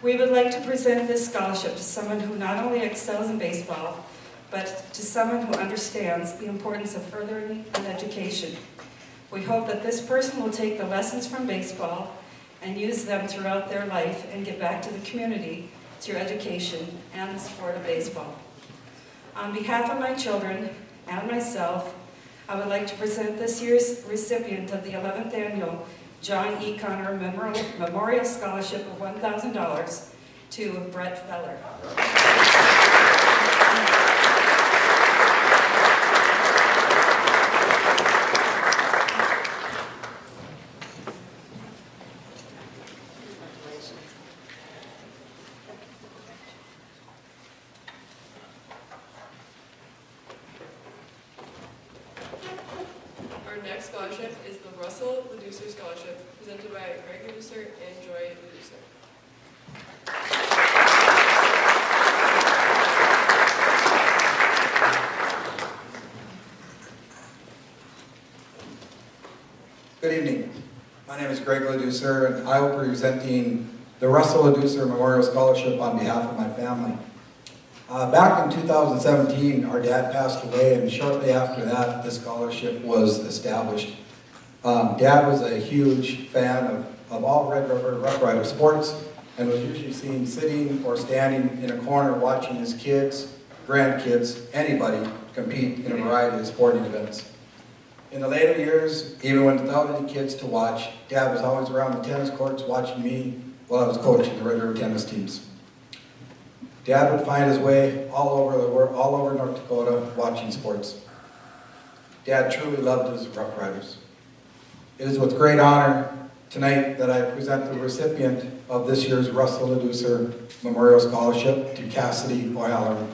We would like to present this scholarship to someone who not only excels in baseball, but to someone who understands the importance of furthering an education. We hope that this person will take the lessons from baseball and use them throughout their life and give back to the community through education and the sport of baseball. On behalf of my children and myself, I would like to present this year's recipient of the 11th Annual John E. Conner Memorial Scholarship of $1,000 to Brett Feller. Our next scholarship is the Russell Leducer Scholarship, presented by Greg Leducer and Joy Leducer. Good evening. My name is Greg Ledouceur, and I will be presenting the Russell Ledouceur Memorial Scholarship on behalf of my family. Back in 2017, our dad passed away, and shortly after that, this scholarship was established. Dad was a huge fan of all Red River Rough Rider sports, and was usually seen sitting or standing in a corner watching his kids, grandkids, anybody compete in a variety of sporting events. In the later years, even when without any kids to watch, Dad was always around the tennis courts watching me while I was coaching the Red River tennis teams. Dad would find his way all over the world, all over North Dakota, watching sports. Dad truly loved his Rough Riders. It is with great honor tonight that I present the recipient of this year's Russell Ledouceur Memorial Scholarship to Cassidy O'Halloran.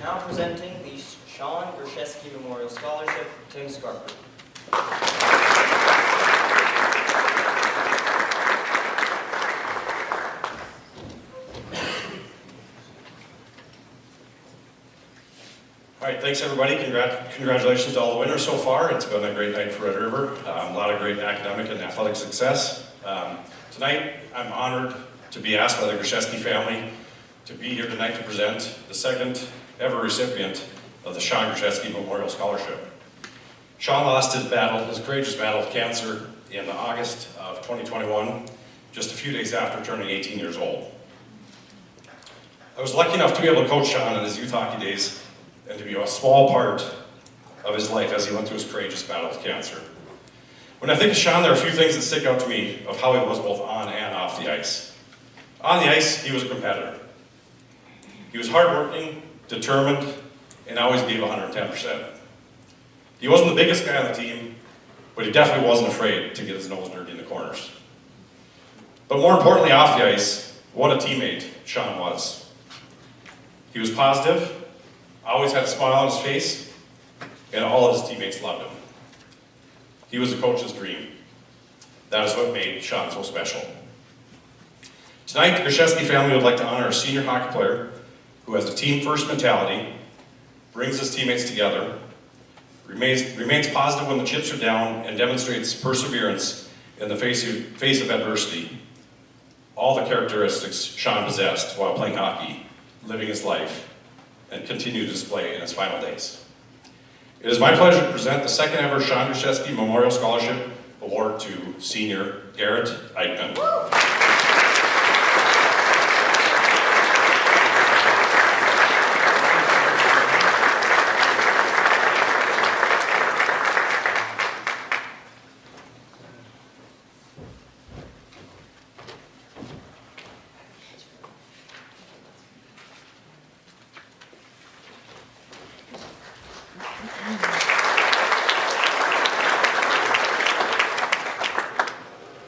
Now presenting the Sean Grishesky Memorial Scholarship, Tim Scarper. All right, thanks everybody. Congratulations to all the winners so far. It's been a great night for Red River. A lot of great academic and athletic success. Tonight, I'm honored to be asked by the Grishesky family to be here tonight to present the second ever recipient of the Sean Grishesky Memorial Scholarship. Sean lost his courageous battle with cancer in August of 2021, just a few days after turning 18 years old. I was lucky enough to be able to coach Sean in his youth hockey days and to be a small part of his life as he went through his courageous battle with cancer. When I think of Sean, there are a few things that stick out to me of how he was both on and off the ice. On the ice, he was a competitor. He was hardworking, determined, and always gave 110%. He wasn't the biggest guy on the team, but he definitely wasn't afraid to get his nose dirty in the corners. But more importantly, off the ice, what a teammate Sean was. He was positive, always had a smile on his face, and all of his teammates loved him. He was a coach's dream. That is what made Sean so special. Tonight, the Grishesky family would like to honor a senior hockey player who has a team-first mentality, brings his teammates together, remains positive when the chips are down, and demonstrates perseverance in the face of adversity. All the characteristics Sean possessed while playing hockey, living his life, and continue to display in his final days. It is my pleasure to present the second ever Sean Grishesky Memorial Scholarship Award to senior Garrett Eichmann.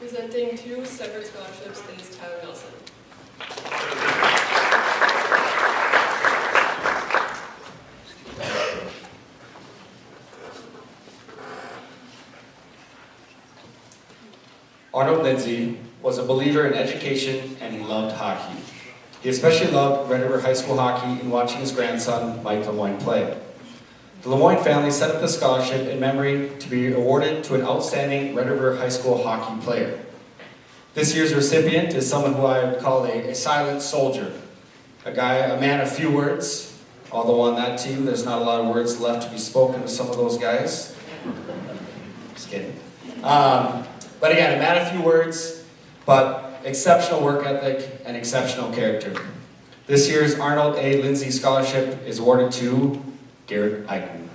Presenting two separate scholarships is Tyler Nelson. Arnold Lindsay was a believer in education and he loved hockey. He especially loved Red River High School hockey and watching his grandson, Mike Lemoyne, play. The Lemoyne family set up the scholarship in memory to be awarded to an outstanding Red River High School hockey player. This year's recipient is someone who I would call a silent soldier, a man of few words, although on that team there's not a lot of words left to be spoken with some of those guys. Just kidding. But again, a man of few words, but exceptional work ethic and exceptional character. This year's Arnold A. Lindsay Scholarship is awarded to Garrett Eichmann.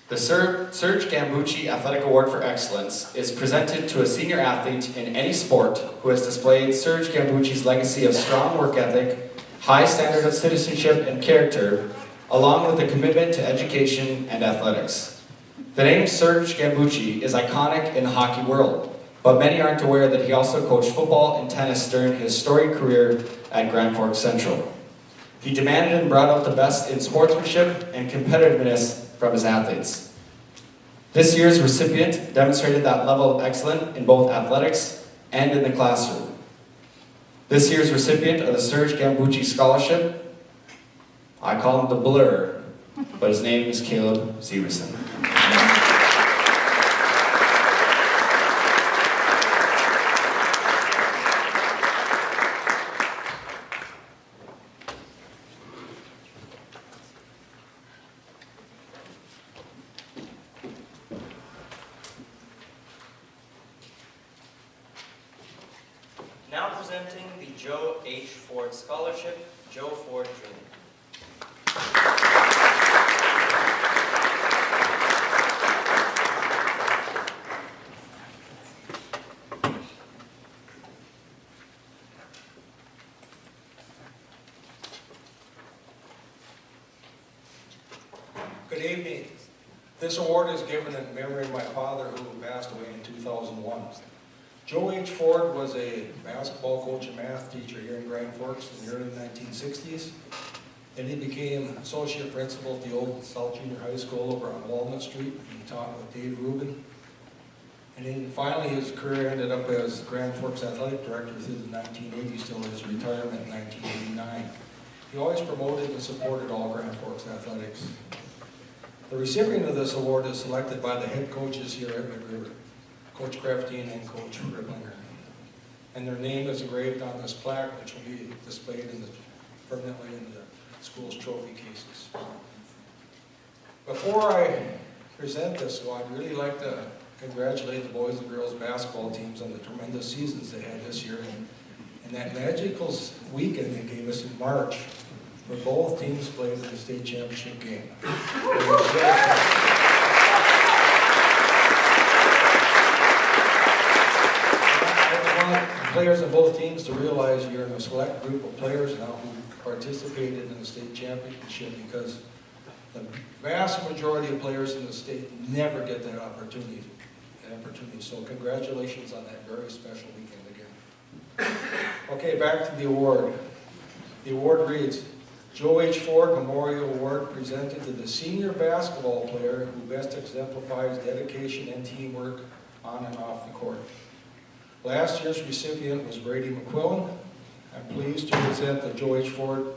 The Serge Gambucci Athletic Award for Excellence is presented to a senior athlete in any sport who has displayed Serge Gambucci's legacy of strong work ethic, high standard of citizenship and character, along with a commitment to education and athletics. The name Serge Gambucci is iconic in the hockey world, but many aren't aware that he also coached football and tennis during his storied career at Grand Forks Central. He demanded and brought out the best in sportsmanship and competitiveness from his athletes. This year's recipient demonstrated that level of excellence in both athletics and in the classroom. This year's recipient of the Serge Gambucci Scholarship, I call him the Blur, but his name is Caleb Severson. Now presenting the Joe H. Ford Scholarship, Joe Ford Jr. Good evening. This award is given in memory of my father who passed away in 2001. Joe H. Ford was a basketball coach and math teacher here in Grand Forks in the early 1960s. Then he became associate principal at the old South Junior High School over on Walnut Street. He taught with Dave Rubin. And then finally his career ended up as Grand Forks athletic director through the 1980s till his retirement in 1989. He always promoted and supported all Grand Forks athletics. The recipient of this award is selected by the head coaches here at Red River, Coach Kreftine and Coach Riblinger. And their name is engraved on this plaque, which will be displayed permanently in the school's trophy cases. Before I present this, I'd really like to congratulate the boys and girls basketball teams on the tremendous seasons they had this year. And that magical weekend they gave us in March, where both teams played in the state championship game. Players on both teams to realize you're in a select group of players now who participated in the state championship, because the vast majority of players in the state never get that opportunity. So congratulations on that very special weekend again. Okay, back to the award. The award reads, Joe H. Ford Memorial Award presented to the senior basketball player who best exemplifies dedication and teamwork on and off the court. Last year's recipient was Brady McQuillan. I'm pleased to present the Joe H. Ford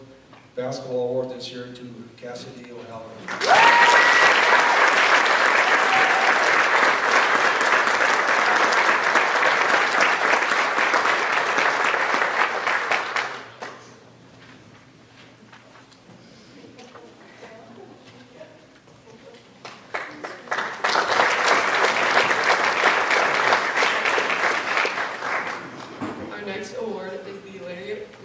Basketball Award this year to Cassidy O'Halloran. Our next award is the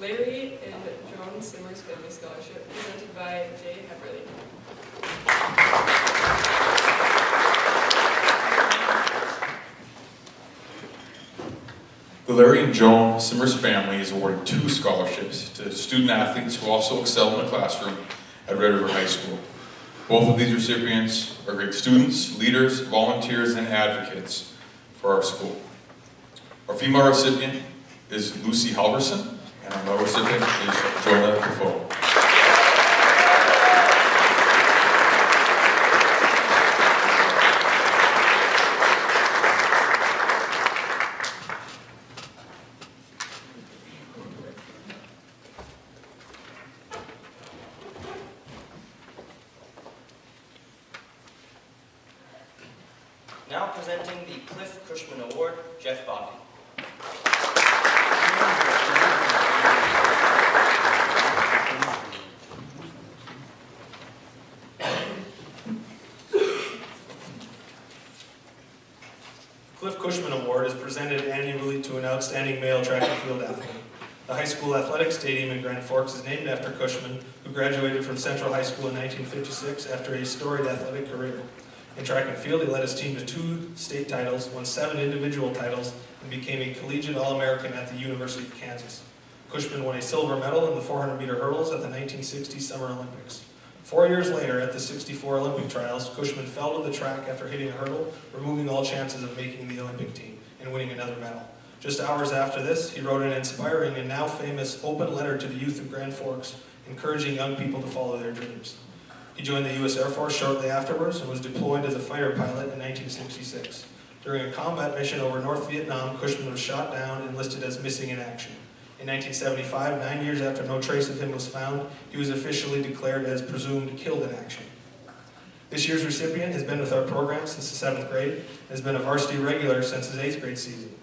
Larry and Joan Simmers Family Scholarship, presented by Jay Hepperly. The Larry and Joan Simmers family is awarded 2 scholarships to student athletes who also excel in the classroom at Red River High School. Both of these recipients are great students, leaders, volunteers, and advocates for our school. Our female recipient is Lucy Halverson, and our male recipient is Jonah Defoe. Now presenting the Cliff Cushman Award, Jeff Bobby. Cliff Cushman Award is presented annually to an outstanding male track and field athlete. The high school athletic stadium in Grand Forks is named after Cushman, who graduated from Central High School in 1956 after a storied athletic career. In track and field, he led his team to 2 state titles, won 7 individual titles, and became a collegiate All-American at the University of Kansas. Cushman won a silver medal in the 400-meter hurdles at the 1960 Summer Olympics. 4 years later, at the '64 Olympic trials, Cushman fell to the track after hitting a hurdle, removing all chances of making the Olympic team and winning another medal. Just hours after this, he wrote an inspiring and now famous open letter to the youth of Grand Forks, encouraging young people to follow their dreams. He joined the U.S. Air Force shortly afterwards and was deployed as a fighter pilot in 1966. During a combat mission over North Vietnam, Cushman was shot down and listed as missing in action. In 1975, 9 years after no trace of him was found, he was officially declared as presumed killed in action. This year's recipient has been with our program since the 7th grade and has been a varsity regular since his 8th grade season.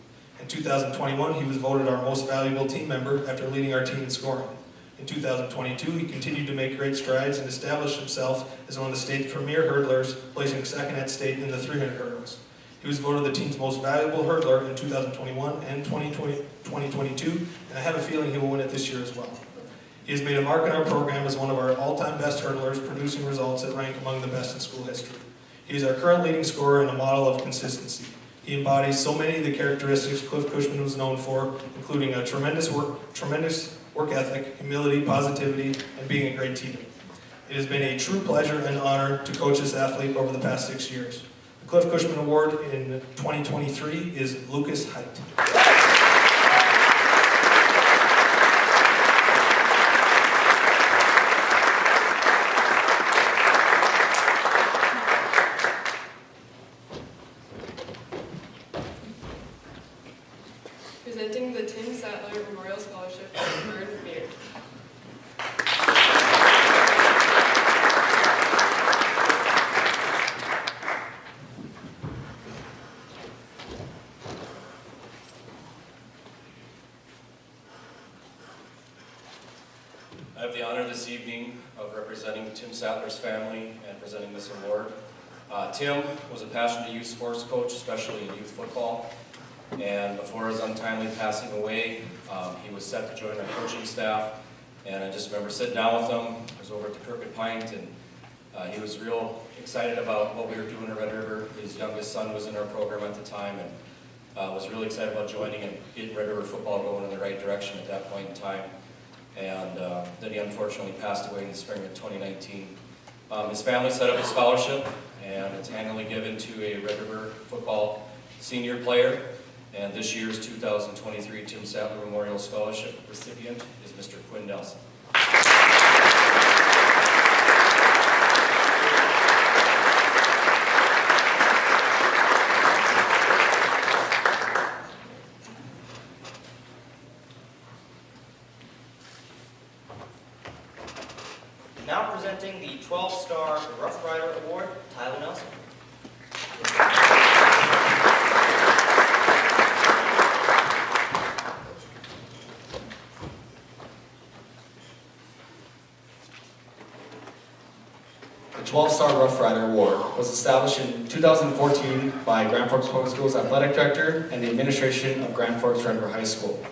In 2021, he was voted our most valuable team member after leading our team in scoring. In 2022, he continued to make great strides and established himself as one of the state's premier hurdlers, placing second at state in the 300 hurdles. He was voted the team's most valuable hurdler in 2021 and 2022, and I have a feeling he will win it this year as well. He has made a mark in our program as one of our all-time best hurdlers, producing results that rank among the best in school history. He is our current leading scorer and a model of consistency. He embodies so many of the characteristics Cliff Cushman was known for, including a tremendous work ethic, humility, positivity, and being a great teammate. It has been a true pleasure and honor to coach this athlete over the past 6 years. The Cliff Cushman Award in 2023 is Lucas Height. Presenting the Tim Sattler Memorial Scholarship to Vern Meir. I have the honor this evening of representing Tim Sattler's family and presenting this award. Tim was a passionate youth sports coach, especially in youth football. And before his untimely passing away, he was set to join our coaching staff. And I just remember sitting down with him. I was over at the Crooked Pint, and he was real excited about what we were doing at Red River. His youngest son was in our program at the time, and was really excited about joining and getting Red River football going in the right direction at that point in time. And then he unfortunately passed away in the spring of 2019. His family set up a scholarship, and it's annually given to a Red River football senior player. And this year's 2023 Tim Sattler Memorial Scholarship recipient is Mr. Quinn Nelson. Now presenting the 12-star Rough Rider Award, Tyler Nelson. The 12-Star Rough Rider Award was established in 2014 by Grand Forks Public Schools Athletic Director and the administration of Grand Forks Red River High School.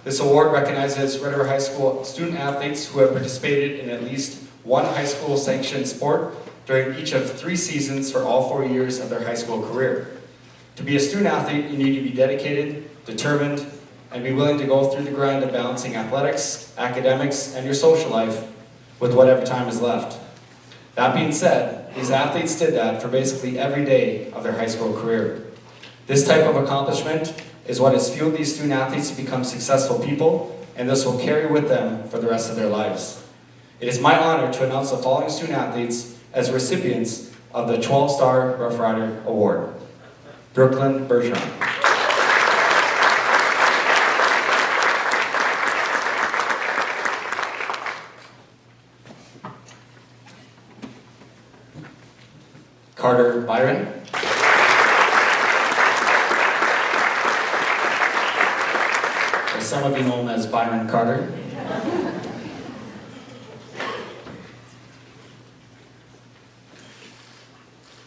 This award recognizes Red River High School student athletes who have participated in at least one high school sanctioned sport during each of 3 seasons for all 4 years of their high school career. To be a student athlete, you need to be dedicated, determined, and be willing to go through the grind of balancing athletics, academics, and your social life with whatever time is left. That being said, these athletes did that for basically every day of their high school career. This type of accomplishment is what has fueled these student athletes to become successful people, and this will carry with them for the rest of their lives. It is my honor to announce the following student athletes as recipients of the 12-Star Rough Rider Award. Brooklyn Bergeron. Carter Byron. Or some of you know him as Byron Carter.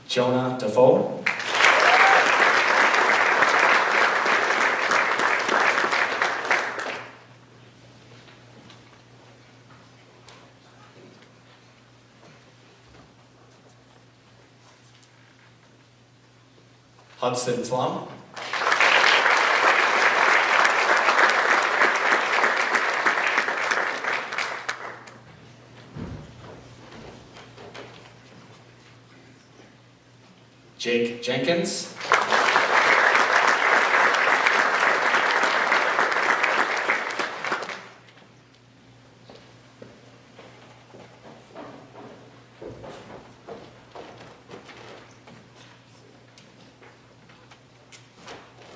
Jonah Defoe. Hudson Flum. Jake Jenkins.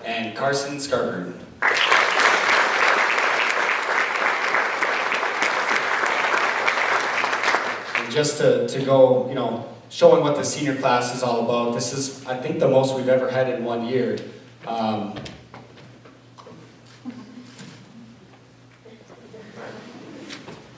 And Carson Scarford. And just to go, showing what the senior class is all about, this is, I think, the most we've ever had in one year. So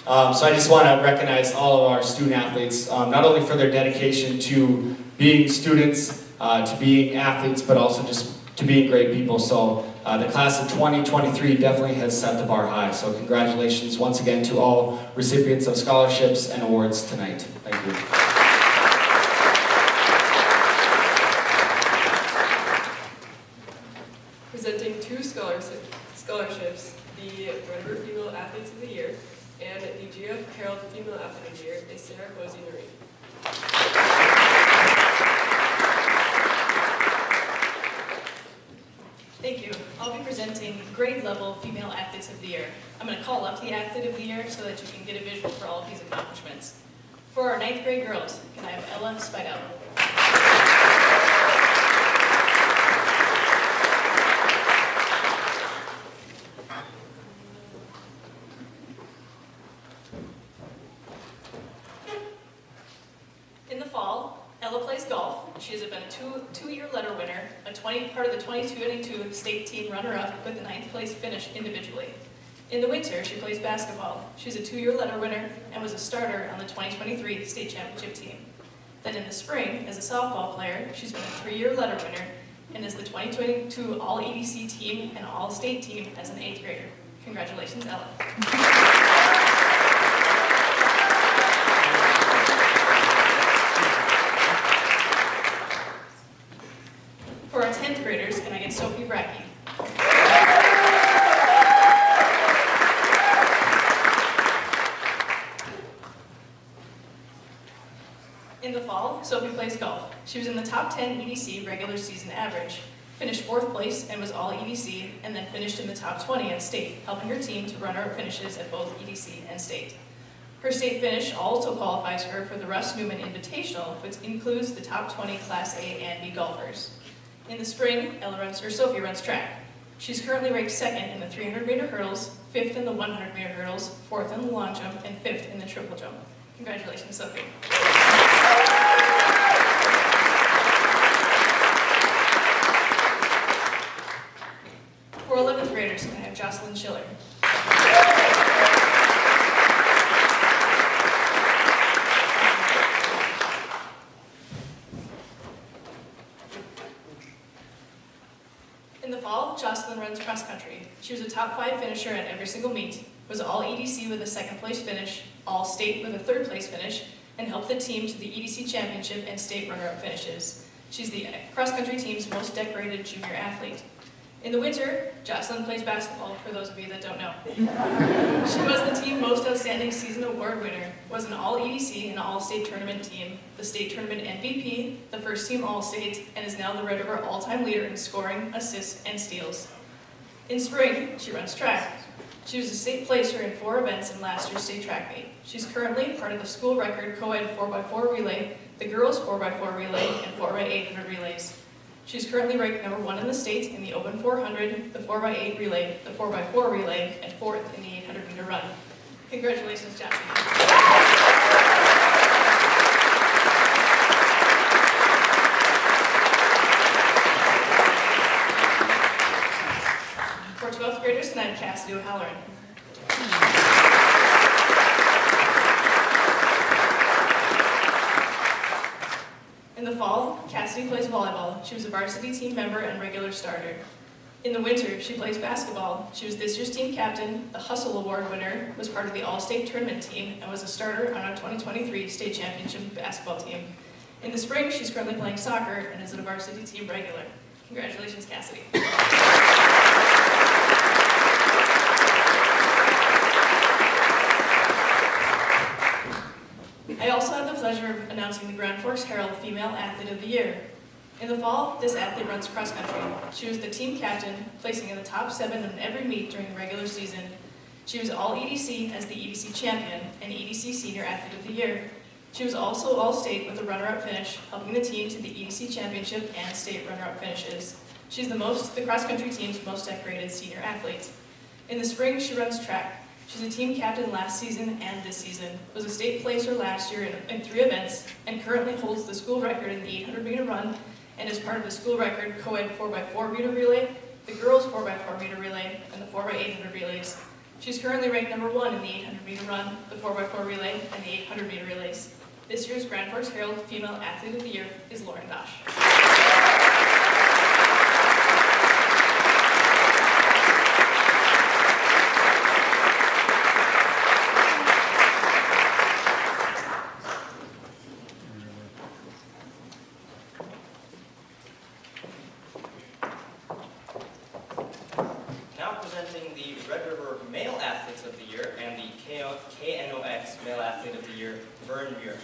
I just want to recognize all of our student athletes, not only for their dedication to being students, to being athletes, but also just to being great people. So the class of 2023 definitely has set the bar high. So congratulations once again to all recipients of scholarships and awards tonight. Thank you. Presenting 2 scholarships, the Red River Female Athletes of the Year and the GF Herald Female Athlete of the Year is Sarah Cozy Noreen. Thank you. I'll be presenting grade level female athletes of the year. I'm going to call up the athlete of the year so that you can get a visual for all of these accomplishments. For our 9th grade girls, can I have Ella Spidell? In the fall, Ella plays golf. She has been a two-year letter winner, part of the 22-22 state team runner-up with the 9th place finish individually. In the winter, she plays basketball. She's a 2-year letter winner and was a starter on the 2023 state championship team. Then in the spring, as a softball player, she's been a 3-year letter winner and is the 2022 All-EDC team and All-State team as an 8th grader. Congratulations, Ella. For our 10th graders, can I get Sophie Brackey? In the fall, Sophie plays golf. She was in the top 10 EDC regular season average, finished 4th place and was all EDC, and then finished in the top 20 at state, helping her team to runner-up finishes at both EDC and state. Her state finish also qualifies her for the Russ Newman Invitational, which includes the top 20 Class A and B golfers. In the spring, Sophie runs track. She's currently ranked 2nd in the 300-meter hurdles, 5th in the 100-meter hurdles, 4th in the long jump, and 5th in the triple jump. Congratulations, Sophie. For 11th graders, can I have Jocelyn Schiller? In the fall, Jocelyn runs cross country. She was a top 5 finisher at every single meet, was all EDC with a 2nd place finish, all state with a 3rd place finish, and helped the team to the EDC championship and state runner-up finishes. She's the cross country team's most decorated junior athlete. In the winter, Jocelyn plays basketball, for those of you that don't know. She was the team most outstanding season award winner, was an all-EDC and all-state tournament team, the state tournament MVP, the first team all-state, and is now the Red River all-time leader in scoring, assists, and steals. In spring, she runs track. She was a state placer in 4 events in last year's state track meet. She's currently part of the school record co-ed 4x4 relay, the girls 4x4 relay, and 4x800 relays. She's currently ranked number 1 in the state in the open 400, the 4x8 relay, the 4x4 relay, and 4th in the 800-meter run. Congratulations, Jocelyn. For 12th graders, can I have Cassidy O'Halloran? In the fall, Cassidy plays volleyball. She was a varsity team member and regular starter. In the winter, she plays basketball. She was this year's team captain, the Hustle Award winner, was part of the All-State Tournament team, and was a starter on our 2023 state championship basketball team. In the spring, she's currently playing soccer and is a varsity team regular. Congratulations, Cassidy. I also have the pleasure of announcing the Grand Forks Herald Female Athlete of the Year. In the fall, this athlete runs cross country. She was the team captain, placing in the top 7 in every meet during the regular season. She was All-EDC as the EDC champion and EDC Senior Athlete of the Year. She was also All-State with a runner-up finish, helping the team to the EDC Championship and state runner-up finishes. She's the cross-country team's most decorated senior athlete. In the spring, she runs track. She's a team captain last season and this season, was a state placer last year in 3 events, and currently holds the school record in the 800-meter run, and is part of the school record co-ed 4x4 meter relay, the girls 4x4 meter relay, and the 4x800 relays. She's currently ranked number 1 in the 800-meter run, the 4x4 relay, and the 800-meter relays. This year's Grand Forks Herald Female Athlete of the Year is Lauren Dosh. Now presenting the Red River Male Athletes of the Year and the KNOX Male Athlete of the Year, Vern Muir.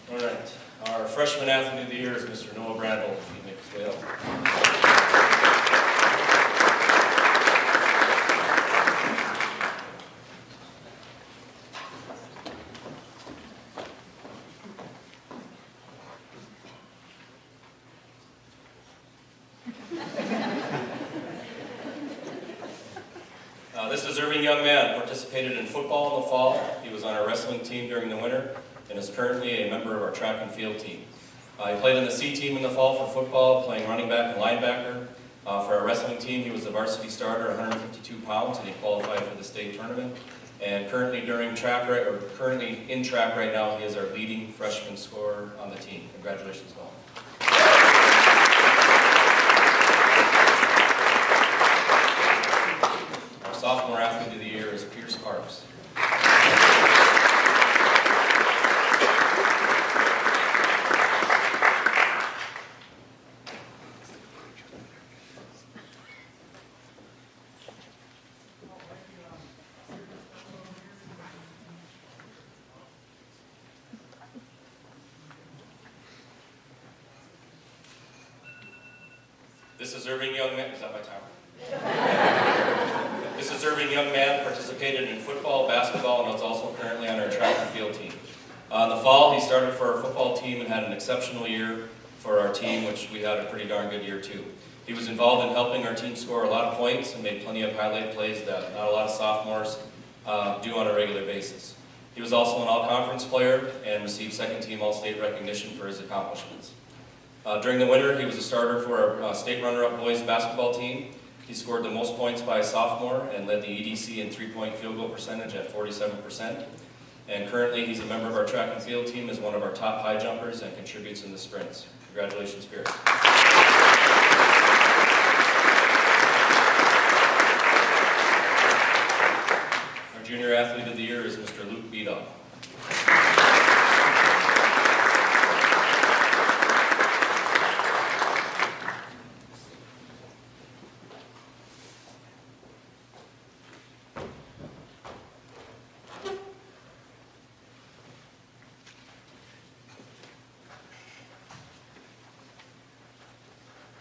All right, our freshman athlete of the year is Mr. Noah Brandel, if he can make his way up. This deserving young man participated in football in the fall. He was on our wrestling team during the winter and is currently a member of our track and field team. He played in the C team in the fall for football, playing running back and linebacker. For our wrestling team, he was the varsity starter, 152 pounds, and he qualified for the state tournament. And currently in track right now, he is our leading freshman scorer on the team. Congratulations, Noah. Sophomore Athlete of the Year is Pierce Parks. This deserving young man, is that my timer? This deserving young man participated in football, basketball, and is also currently on our track and field team. In the fall, he started for our football team and had an exceptional year for our team, which we had a pretty darn good year too. He was involved in helping our team score a lot of points and made plenty of highlight plays that not a lot of sophomores do on a regular basis. He was also an all-conference player and received second-team All-State recognition for his accomplishments. During the winter, he was a starter for our state runner-up boys basketball team. He scored the most points by a sophomore and led the EDC in three-point field goal percentage at 47%. And currently, he's a member of our track and field team, is one of our top high jumpers, and contributes in the sprints. Congratulations, Pierce. Our junior athlete of the year is Mr. Luke Beadog.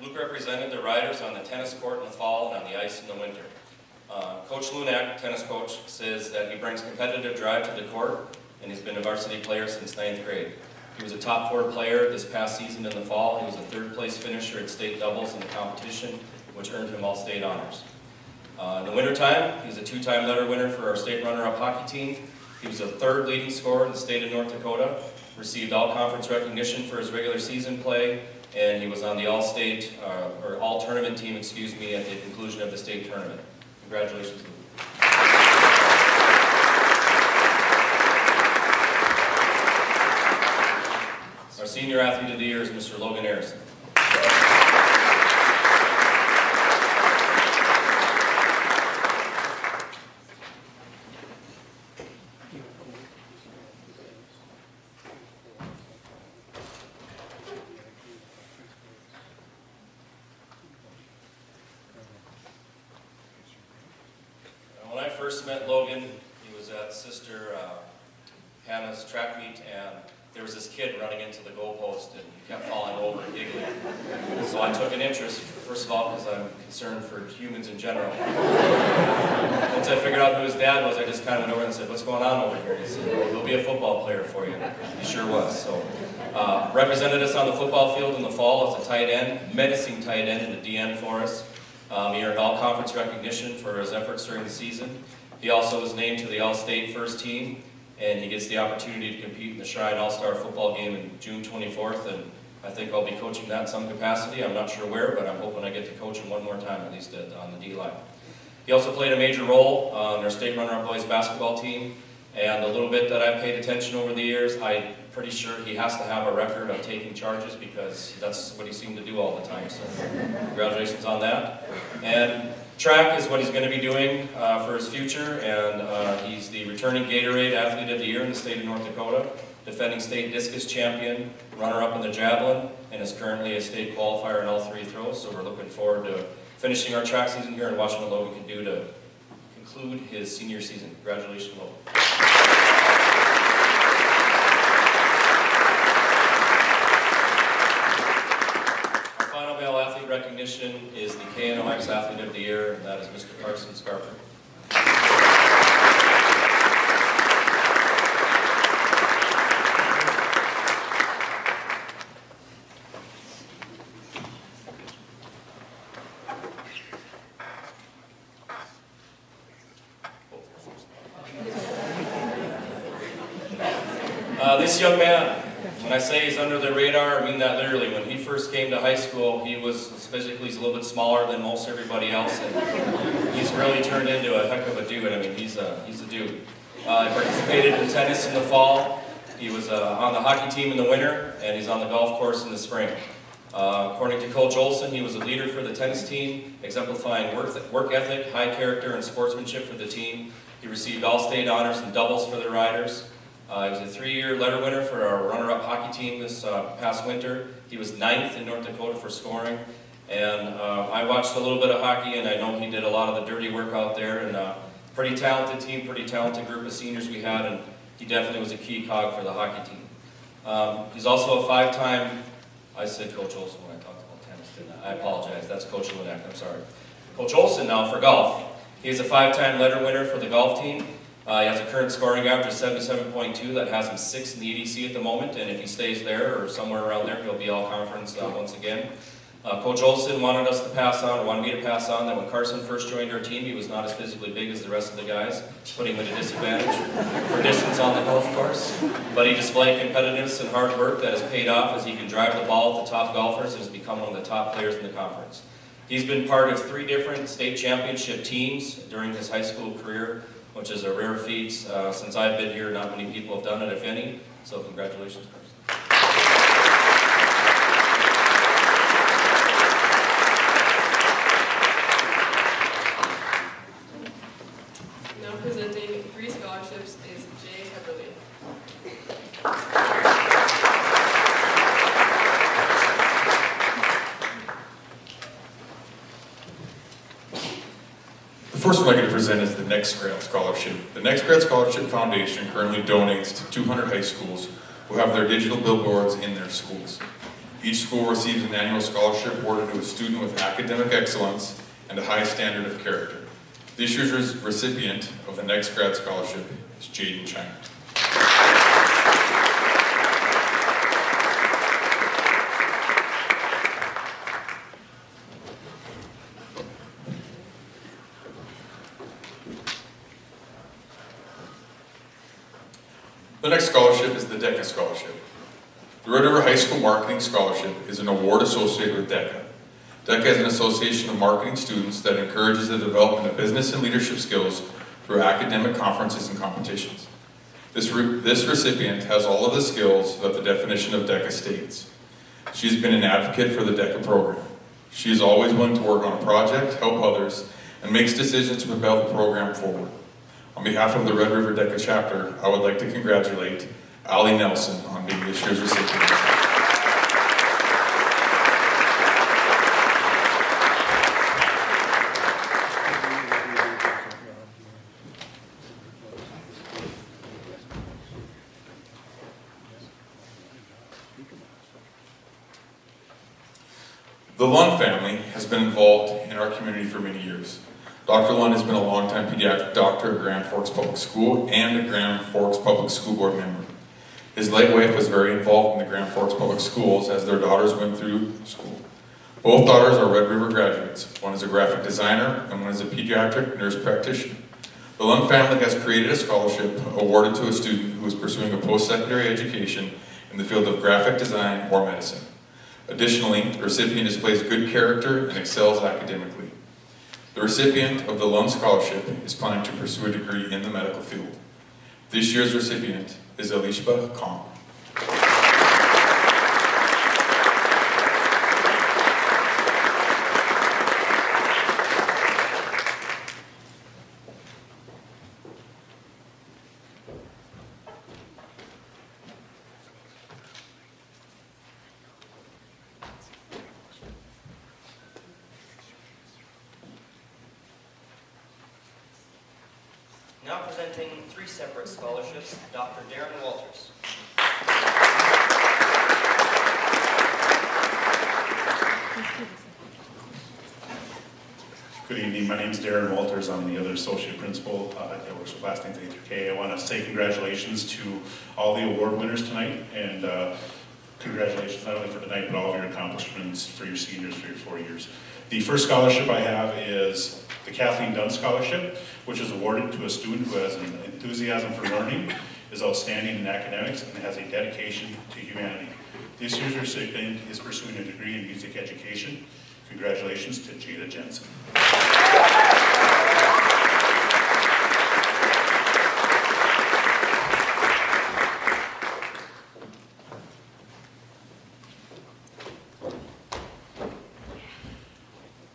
Luke represented the Riders on the tennis court in the fall and on the ice in the winter. Coach Lunak, tennis coach, says that he brings competitive drive to the court, and he's been a varsity player since 9th grade. He was a top 4 player this past season in the fall. He was a 3rd place finisher at state doubles in the competition, which earned him all state honors. In the wintertime, he's a 2-time letter winner for our state runner-up hockey team. He was a 3rd leading scorer in the state of North Dakota, received all-conference recognition for his regular season play, and he was on the all-state, or all-tournament team, at the conclusion of the state tournament. Congratulations, Luke. Our senior athlete of the year is Mr. Logan Harrison. When I first met Logan, he was at at Sister Hannah's track meet, and there was this kid running into the goalpost, and he kept falling over and giggling. So I took an interest, first of all, because I'm concerned for humans in general. Once I figured out who his dad was, I just kind of went over and said, "What's going on over here?" He said, "Well, he'll be a football player for you." He sure was. So represented us on the football field in the fall as a tight end, menacing tight end and a DN for us. He earned all-conference recognition for his efforts during the season. He also was named to the All-State first team, and he gets the opportunity to compete in the Shrine All-Star football game in June 24th, and I think I'll be coaching that in some capacity. I'm not sure where, but I'm hoping I get to coach him one more time, at least on the D-line. He also played a major role on our state runner-up boys basketball team, and the little bit that I've paid attention over the years, I'm pretty sure he has to have a record of taking charges because that's what he seemed to do all the time, so congratulations on that. And track is what he's going to be doing for his future, and he's the returning Gatorade Athlete of the Year in the state of North Dakota, defending state discus champion, runner-up in the javelin, and is currently a state qualifier in all three throws, so we're looking forward to finishing our track season here and watching what Logan can do to conclude his senior season. Congratulations, Logan. Our final male athlete recognition is the KNOX Athlete of the Year, and that is Mr. Carson Scarper. This young man, when I say he's under the radar, I mean that literally. When he first came to high school, he was physically he's a little bit smaller than most everybody else, and he's really turned into a heck of a dude. I mean, he's a dude. He participated in tennis in the fall. He was on the hockey team in the winter, and he's on the golf course in the spring. According to Coach Olson, he was a leader for the tennis team, exemplifying work ethic, high character, and sportsmanship for the team. He received all-state honors and doubles for the riders. He was a 3-year letter winner for our runner-up hockey team this past winter. He was 9th in North Dakota for scoring. And I watched a little bit of hockey, and I know he did a lot of the dirty work out there. And pretty talented team, pretty talented group of seniors we had, and he definitely was a key cog for the hockey team. He's also a 5-time, I said Coach Olson when I talked about tennis, didn't I? I apologize, that's Coach Linek, I'm sorry. Coach Olson now for golf. He is a 5-time letter winner for the golf team. He has a current scoring average of 77.2 that has him 6th in the EDC at the moment, and if he stays there or somewhere around there, he'll be all-conference once again. Coach Olson wanted me to pass on that when Carson first joined our team, he was not as physically big as the rest of the guys, putting him at a disadvantage for distance on the golf course. But he displayed competitiveness and hard work that has paid off as he can drive the ball at the top golfers and has become one of the top players in the conference. He's been part of 3 different state championship teams during his high school career, which is a rare feat. Since I've been here, not many people have done it, if any. So congratulations, Carson. Now presenting 3 scholarships is Jay Heberly. The first one I'm going to present is the Next Grad Scholarship. The Next Grad Scholarship Foundation currently donates to 200 high schools who have their digital billboards in their schools. Each school receives an annual scholarship awarded to a student with academic excellence and a high standard of character. This year's recipient of the Next Grad Scholarship is Jaden China. The next scholarship is the DECA Scholarship. The Red River High School Marketing Scholarship is an award associated with DECA. DECA is an association of marketing students that encourages the development of business and leadership skills through academic conferences and competitions. This recipient has all of the skills that the definition of DECA states. She has been an advocate for the DECA program. She is always willing to work on a project, help others, and makes decisions to propel the program forward. On behalf of the Red River DECA chapter, I would like to congratulate Allie Nelson on being this year's recipient. The Lund family has been involved in our community for many years. Dr. Lund has been a longtime pediatric doctor at Grand Forks Public School and a Grand Forks Public School Board member. His late wife was very involved in the Grand Forks Public Schools as their daughters went through school. Both daughters are Red River graduates. One is a graphic designer and one is a pediatric nurse practitioner. The Lund family has created a scholarship awarded to a student who is pursuing a post-secondary education in the field of graphic design or medicine. Additionally, the recipient displays good character and excels academically. The recipient of the Lund Scholarship is planning to pursue a degree in the medical field. This year's recipient is Alishba Khan. Now presenting 3 separate scholarships, Dr. Darren Walters. Good evening, my name is Darren Walters. I'm the other associate principal that works with last names A through K. I want to say congratulations to all the award winners tonight, and congratulations not only for tonight, but all of your accomplishments for your seniors for your 4 years. The first scholarship I have is the Kathleen Dunn Scholarship, which is awarded to a student who has an enthusiasm for learning, is outstanding in academics, and has a dedication to humanity. This year's recipient is pursuing a degree in music education. Congratulations to Jada Jensen.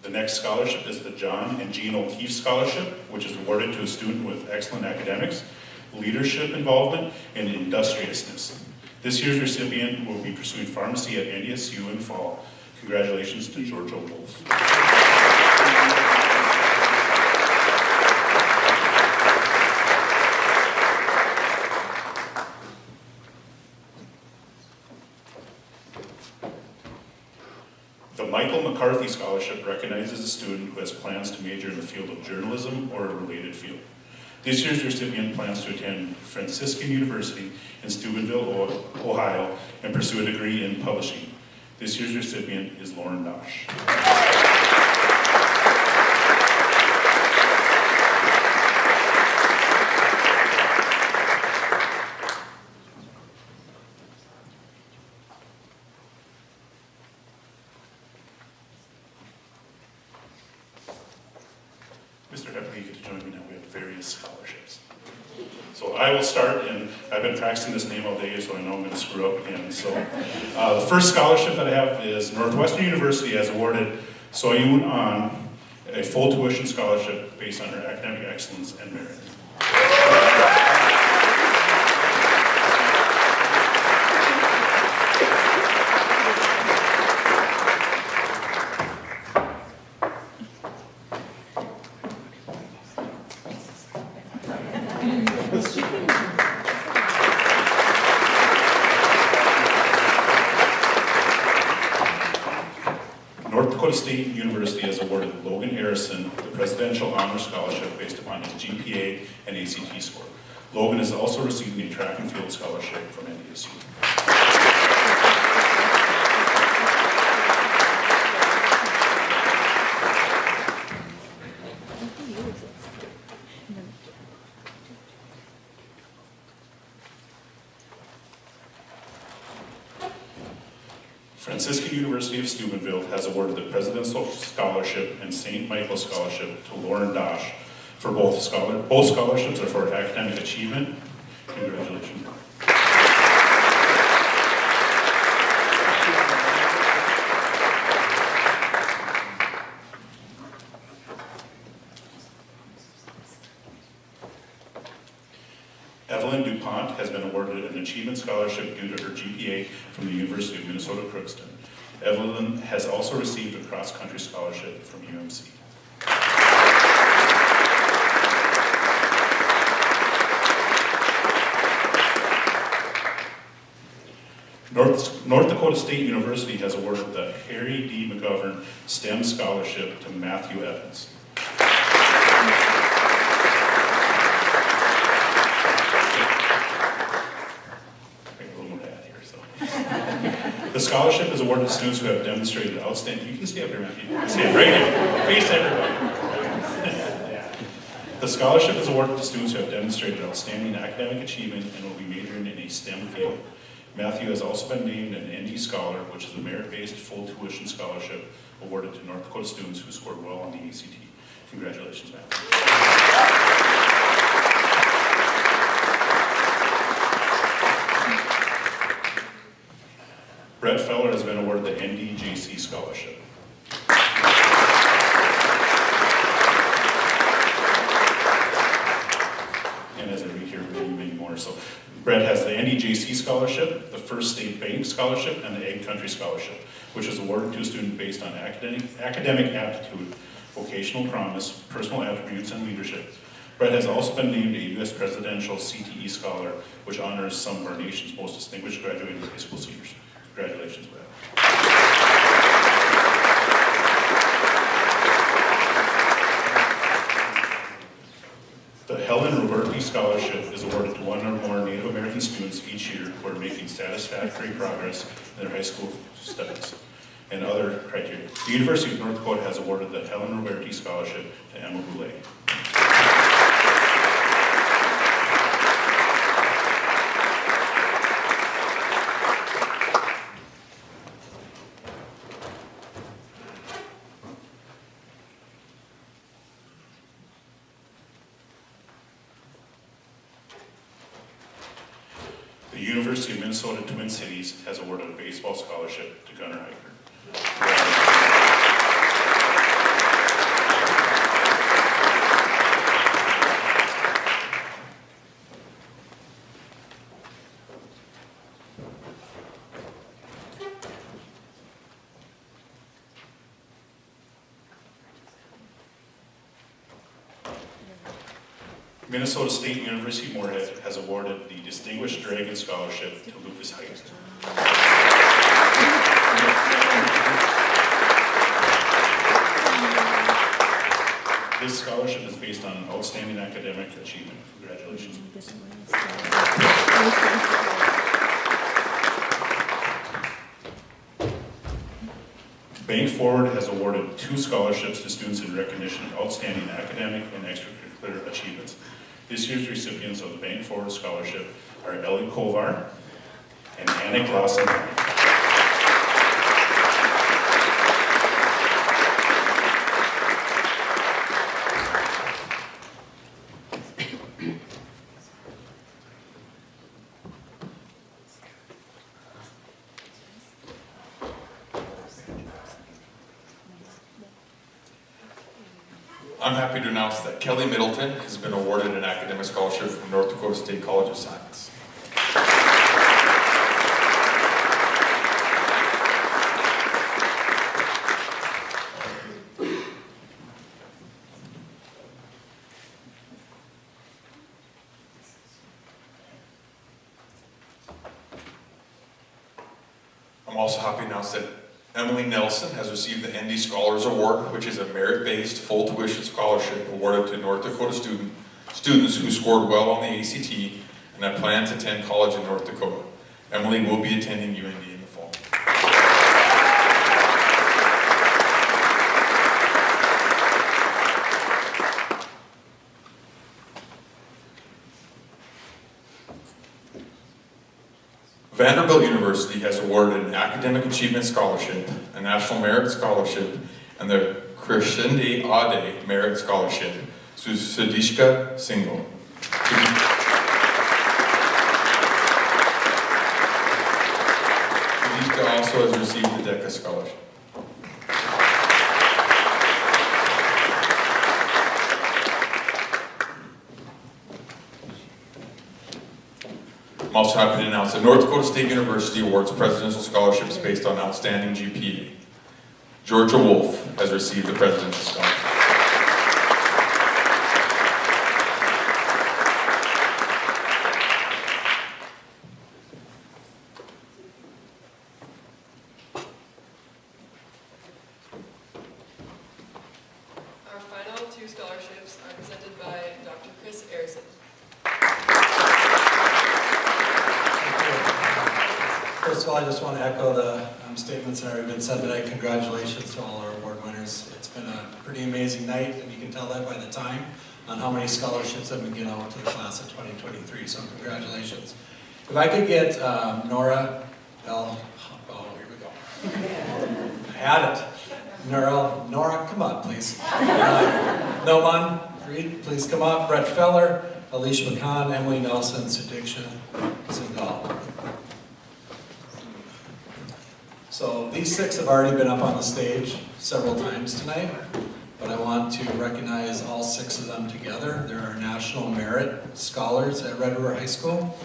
The next scholarship is the John and Jean O'Keefe Scholarship, which is awarded to a student with excellent academics, leadership involvement, and industriousness. This year's recipient will be pursuing pharmacy at NDSU in fall. Congratulations to George O'Wolf. The Michael McCarthy Scholarship recognizes a student who has plans to major in the field of journalism or a related field. This year's recipient plans to attend Franciscan University in Steubenville, Ohio, and pursue a degree in publishing. This year's recipient is Lauren Dosh. Mr. Heppley, you get to join me now. We have various scholarships. So I will start, and I've been practicing this name all day, so I know I'm going to screw up again. So the first scholarship that I have is Northwestern University has awarded Soyun An a full tuition scholarship based on her academic excellence and merit. North Dakota State University has awarded Logan Harrison the Presidential Honor Scholarship based upon his GPA and ACT score. Logan is also receiving a track and field scholarship from NDSU. Franciscan University of Steubenville has awarded the Presidential Scholarship and St. Michael Scholarship to Lauren Dosh for both scholarships are for academic achievement. Congratulations. Evelyn DuPont has been awarded an Achievement Scholarship due to her GPA from the University of Minnesota Crookston. Evelyn has also received a cross-country scholarship from UMC. North Dakota State University has awarded the Harry D. McGovern STEM Scholarship to Matthew Evans. The scholarship is awarded to students who have demonstrated outstanding, you can stay up here, Matthew. You can stay right here, face everybody. The scholarship is awarded to students who have demonstrated outstanding academic achievement and will be majoring in a STEM field. Matthew has also been named an ND Scholar, which is a merit-based full tuition scholarship awarded to North Dakota students who scored well on the ACT. Congratulations, Matthew. Brett Feller has been awarded the NDJC Scholarship. And as I read here, many more. So Brett has the NDJC Scholarship, the First State Bank Scholarship, and the Egg Country Scholarship, which is awarded to a student based on academic aptitude, vocational promise, personal attributes, and leadership. Brett has also been named a U.S. Presidential CTE Scholar, which honors some of our nation's most distinguished graduating high school seniors. Congratulations, Brett. The Helen Roberti Scholarship is awarded to one or more Native American students each year who are making satisfactory progress in their high school studies and other criteria. The University of North Dakota has awarded the Helen Roberti Scholarship to Emma Boulay. The University of Minnesota Twin Cities has awarded a baseball scholarship to Gunnar Hiker. Minnesota State University Moorhead has awarded the Distinguished Dragon Scholarship to Lucas Height. This scholarship is based on outstanding academic achievement. Congratulations. Bank Forward has awarded 2 scholarships to students in recognition of outstanding academic and extracurricular achievements. This year's recipients of the Bank Forward Scholarship are Ellie Kovar and Anna Clausen. I'm happy to announce that Kelly Middleton has been awarded an academic scholarship from North Dakota State College of Science. I'm also happy to announce that Emily Nelson has received the ND Scholars Award, which is a merit-based full tuition scholarship awarded to North Dakota students who scored well on the ACT and have planned to attend college in North Dakota. Emily will be attending UND in the fall. Vanderbilt University has awarded an Academic Achievement Scholarship, a National Merit Scholarship, and the Crescendi Ade Merit Scholarship to Sadishka Singhal. Sadishka also has received the DECA Scholarship. I'm also happy to announce that North Dakota State University awards presidential scholarships based on outstanding GPA. Georgia Wolf has received the presidential scholarship. two scholarships are presented by Dr. Chris Arison. First of all, I just want to echo the statements that have already been said today. Congratulations to all our award winners. It's been a pretty amazing night, and you can tell that by the time on how many scholarships have been given out to the class of 2023, so congratulations. If I could get Nora L. Oh, here we go. I had it. Nora, come up, please. Noman Reed, please come up. Brett Feller, Alicia McCann, Emily Nelson, Sudiksha Singhal. So these 6 have already been up on the stage several times tonight, but I want to recognize all 6 of them together. They're our National Merit Scholars at Red River High School.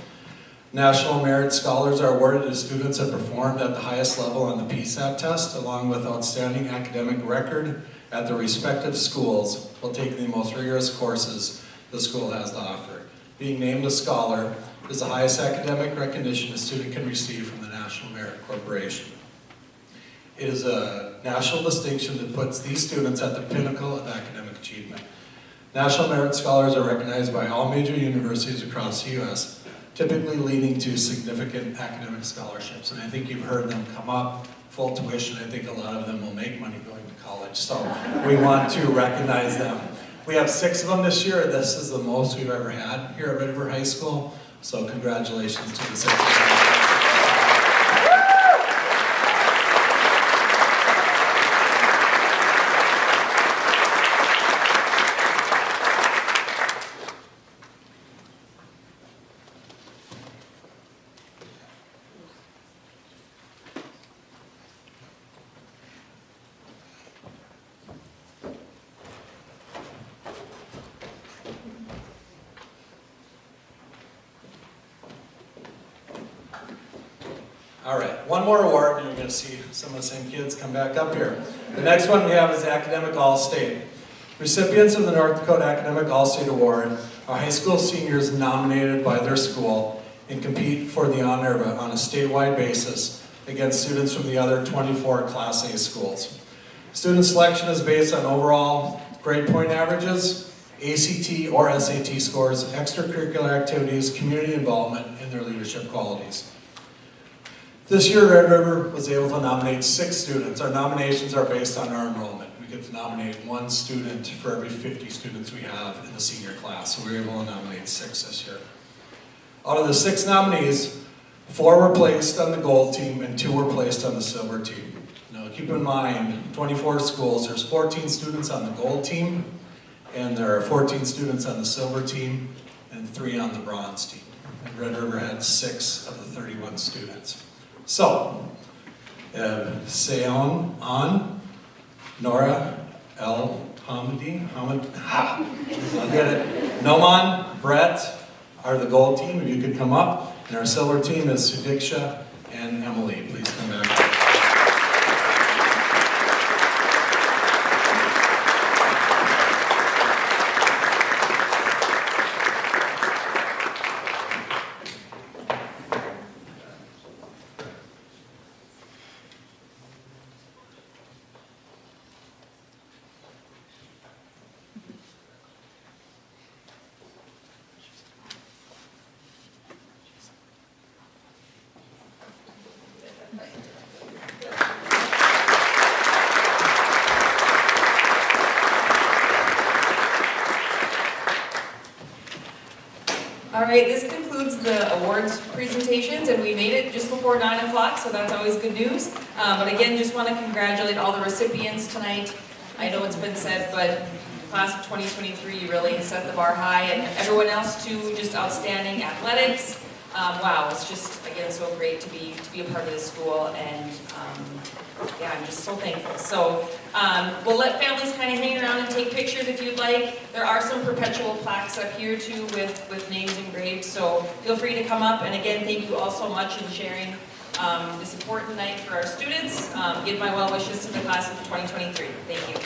National Merit Scholars are awarded to students that performed at the highest level on the PSAT test, along with outstanding academic record at their respective schools while taking the most rigorous courses the school has to offer. Being named a scholar is the highest academic recognition a student can receive from the National Merit Corporation. It is a national distinction that puts these students at the pinnacle of academic achievement. National Merit Scholars are recognized by all major universities across the U.S., typically leading to significant academic scholarships. And I think you've heard them come up, full tuition. I think a lot of them will make money going to college. So we want to recognize them. We have 6 of them this year. This is the most we've ever had here at Red River High School. So congratulations to the 6 of them. All right, one more award, and you're going to see some of the same kids come back up here. The next one we have is the Academic All-State. Recipients of the North Dakota Academic All-State Award are high school seniors nominated by their school and compete for the honor on a statewide basis against students from the other 24 Class A schools. Student selection is based on overall grade point averages, ACT or SAT scores, extracurricular activities, community involvement, and their leadership qualities. This year, Red River was able to nominate 6 students. Our nominations are based on our enrollment. We get to nominate 1 student for every 50 students we have in the senior class, so we were able to nominate 6 this year. Out of the 6 nominees, 4 were placed on the gold team and 2 were placed on the silver team. Now keep in mind, 24 schools, there's 14 students on the gold team, and there are 14 students on the silver team, and 3 on the bronze team. And Red River had 6 of the 31 students. So, Seon An, Nora L. I'll get it. Noman, Brett are the gold team, if you could come up. And our silver team is Sudiksha and Emily. Please come back. All right, this concludes the awards presentations, and we made it just before 9 o'clock, so that's always good news. But again, just want to congratulate all the recipients tonight. I know it's been said, but class of 2023, you really set the bar high, and everyone else too, just outstanding athletics. Wow, it's just, again, so great to be a part of this school, and yeah, I'm just so thankful. So we'll let families kind of hang around and take pictures if you'd like. There are some perpetual plaques up here too with names engraved, so feel free to come up. And again, thank you all so much in sharing this important night for our students. Give my well wishes to the class of 2023. Thank you.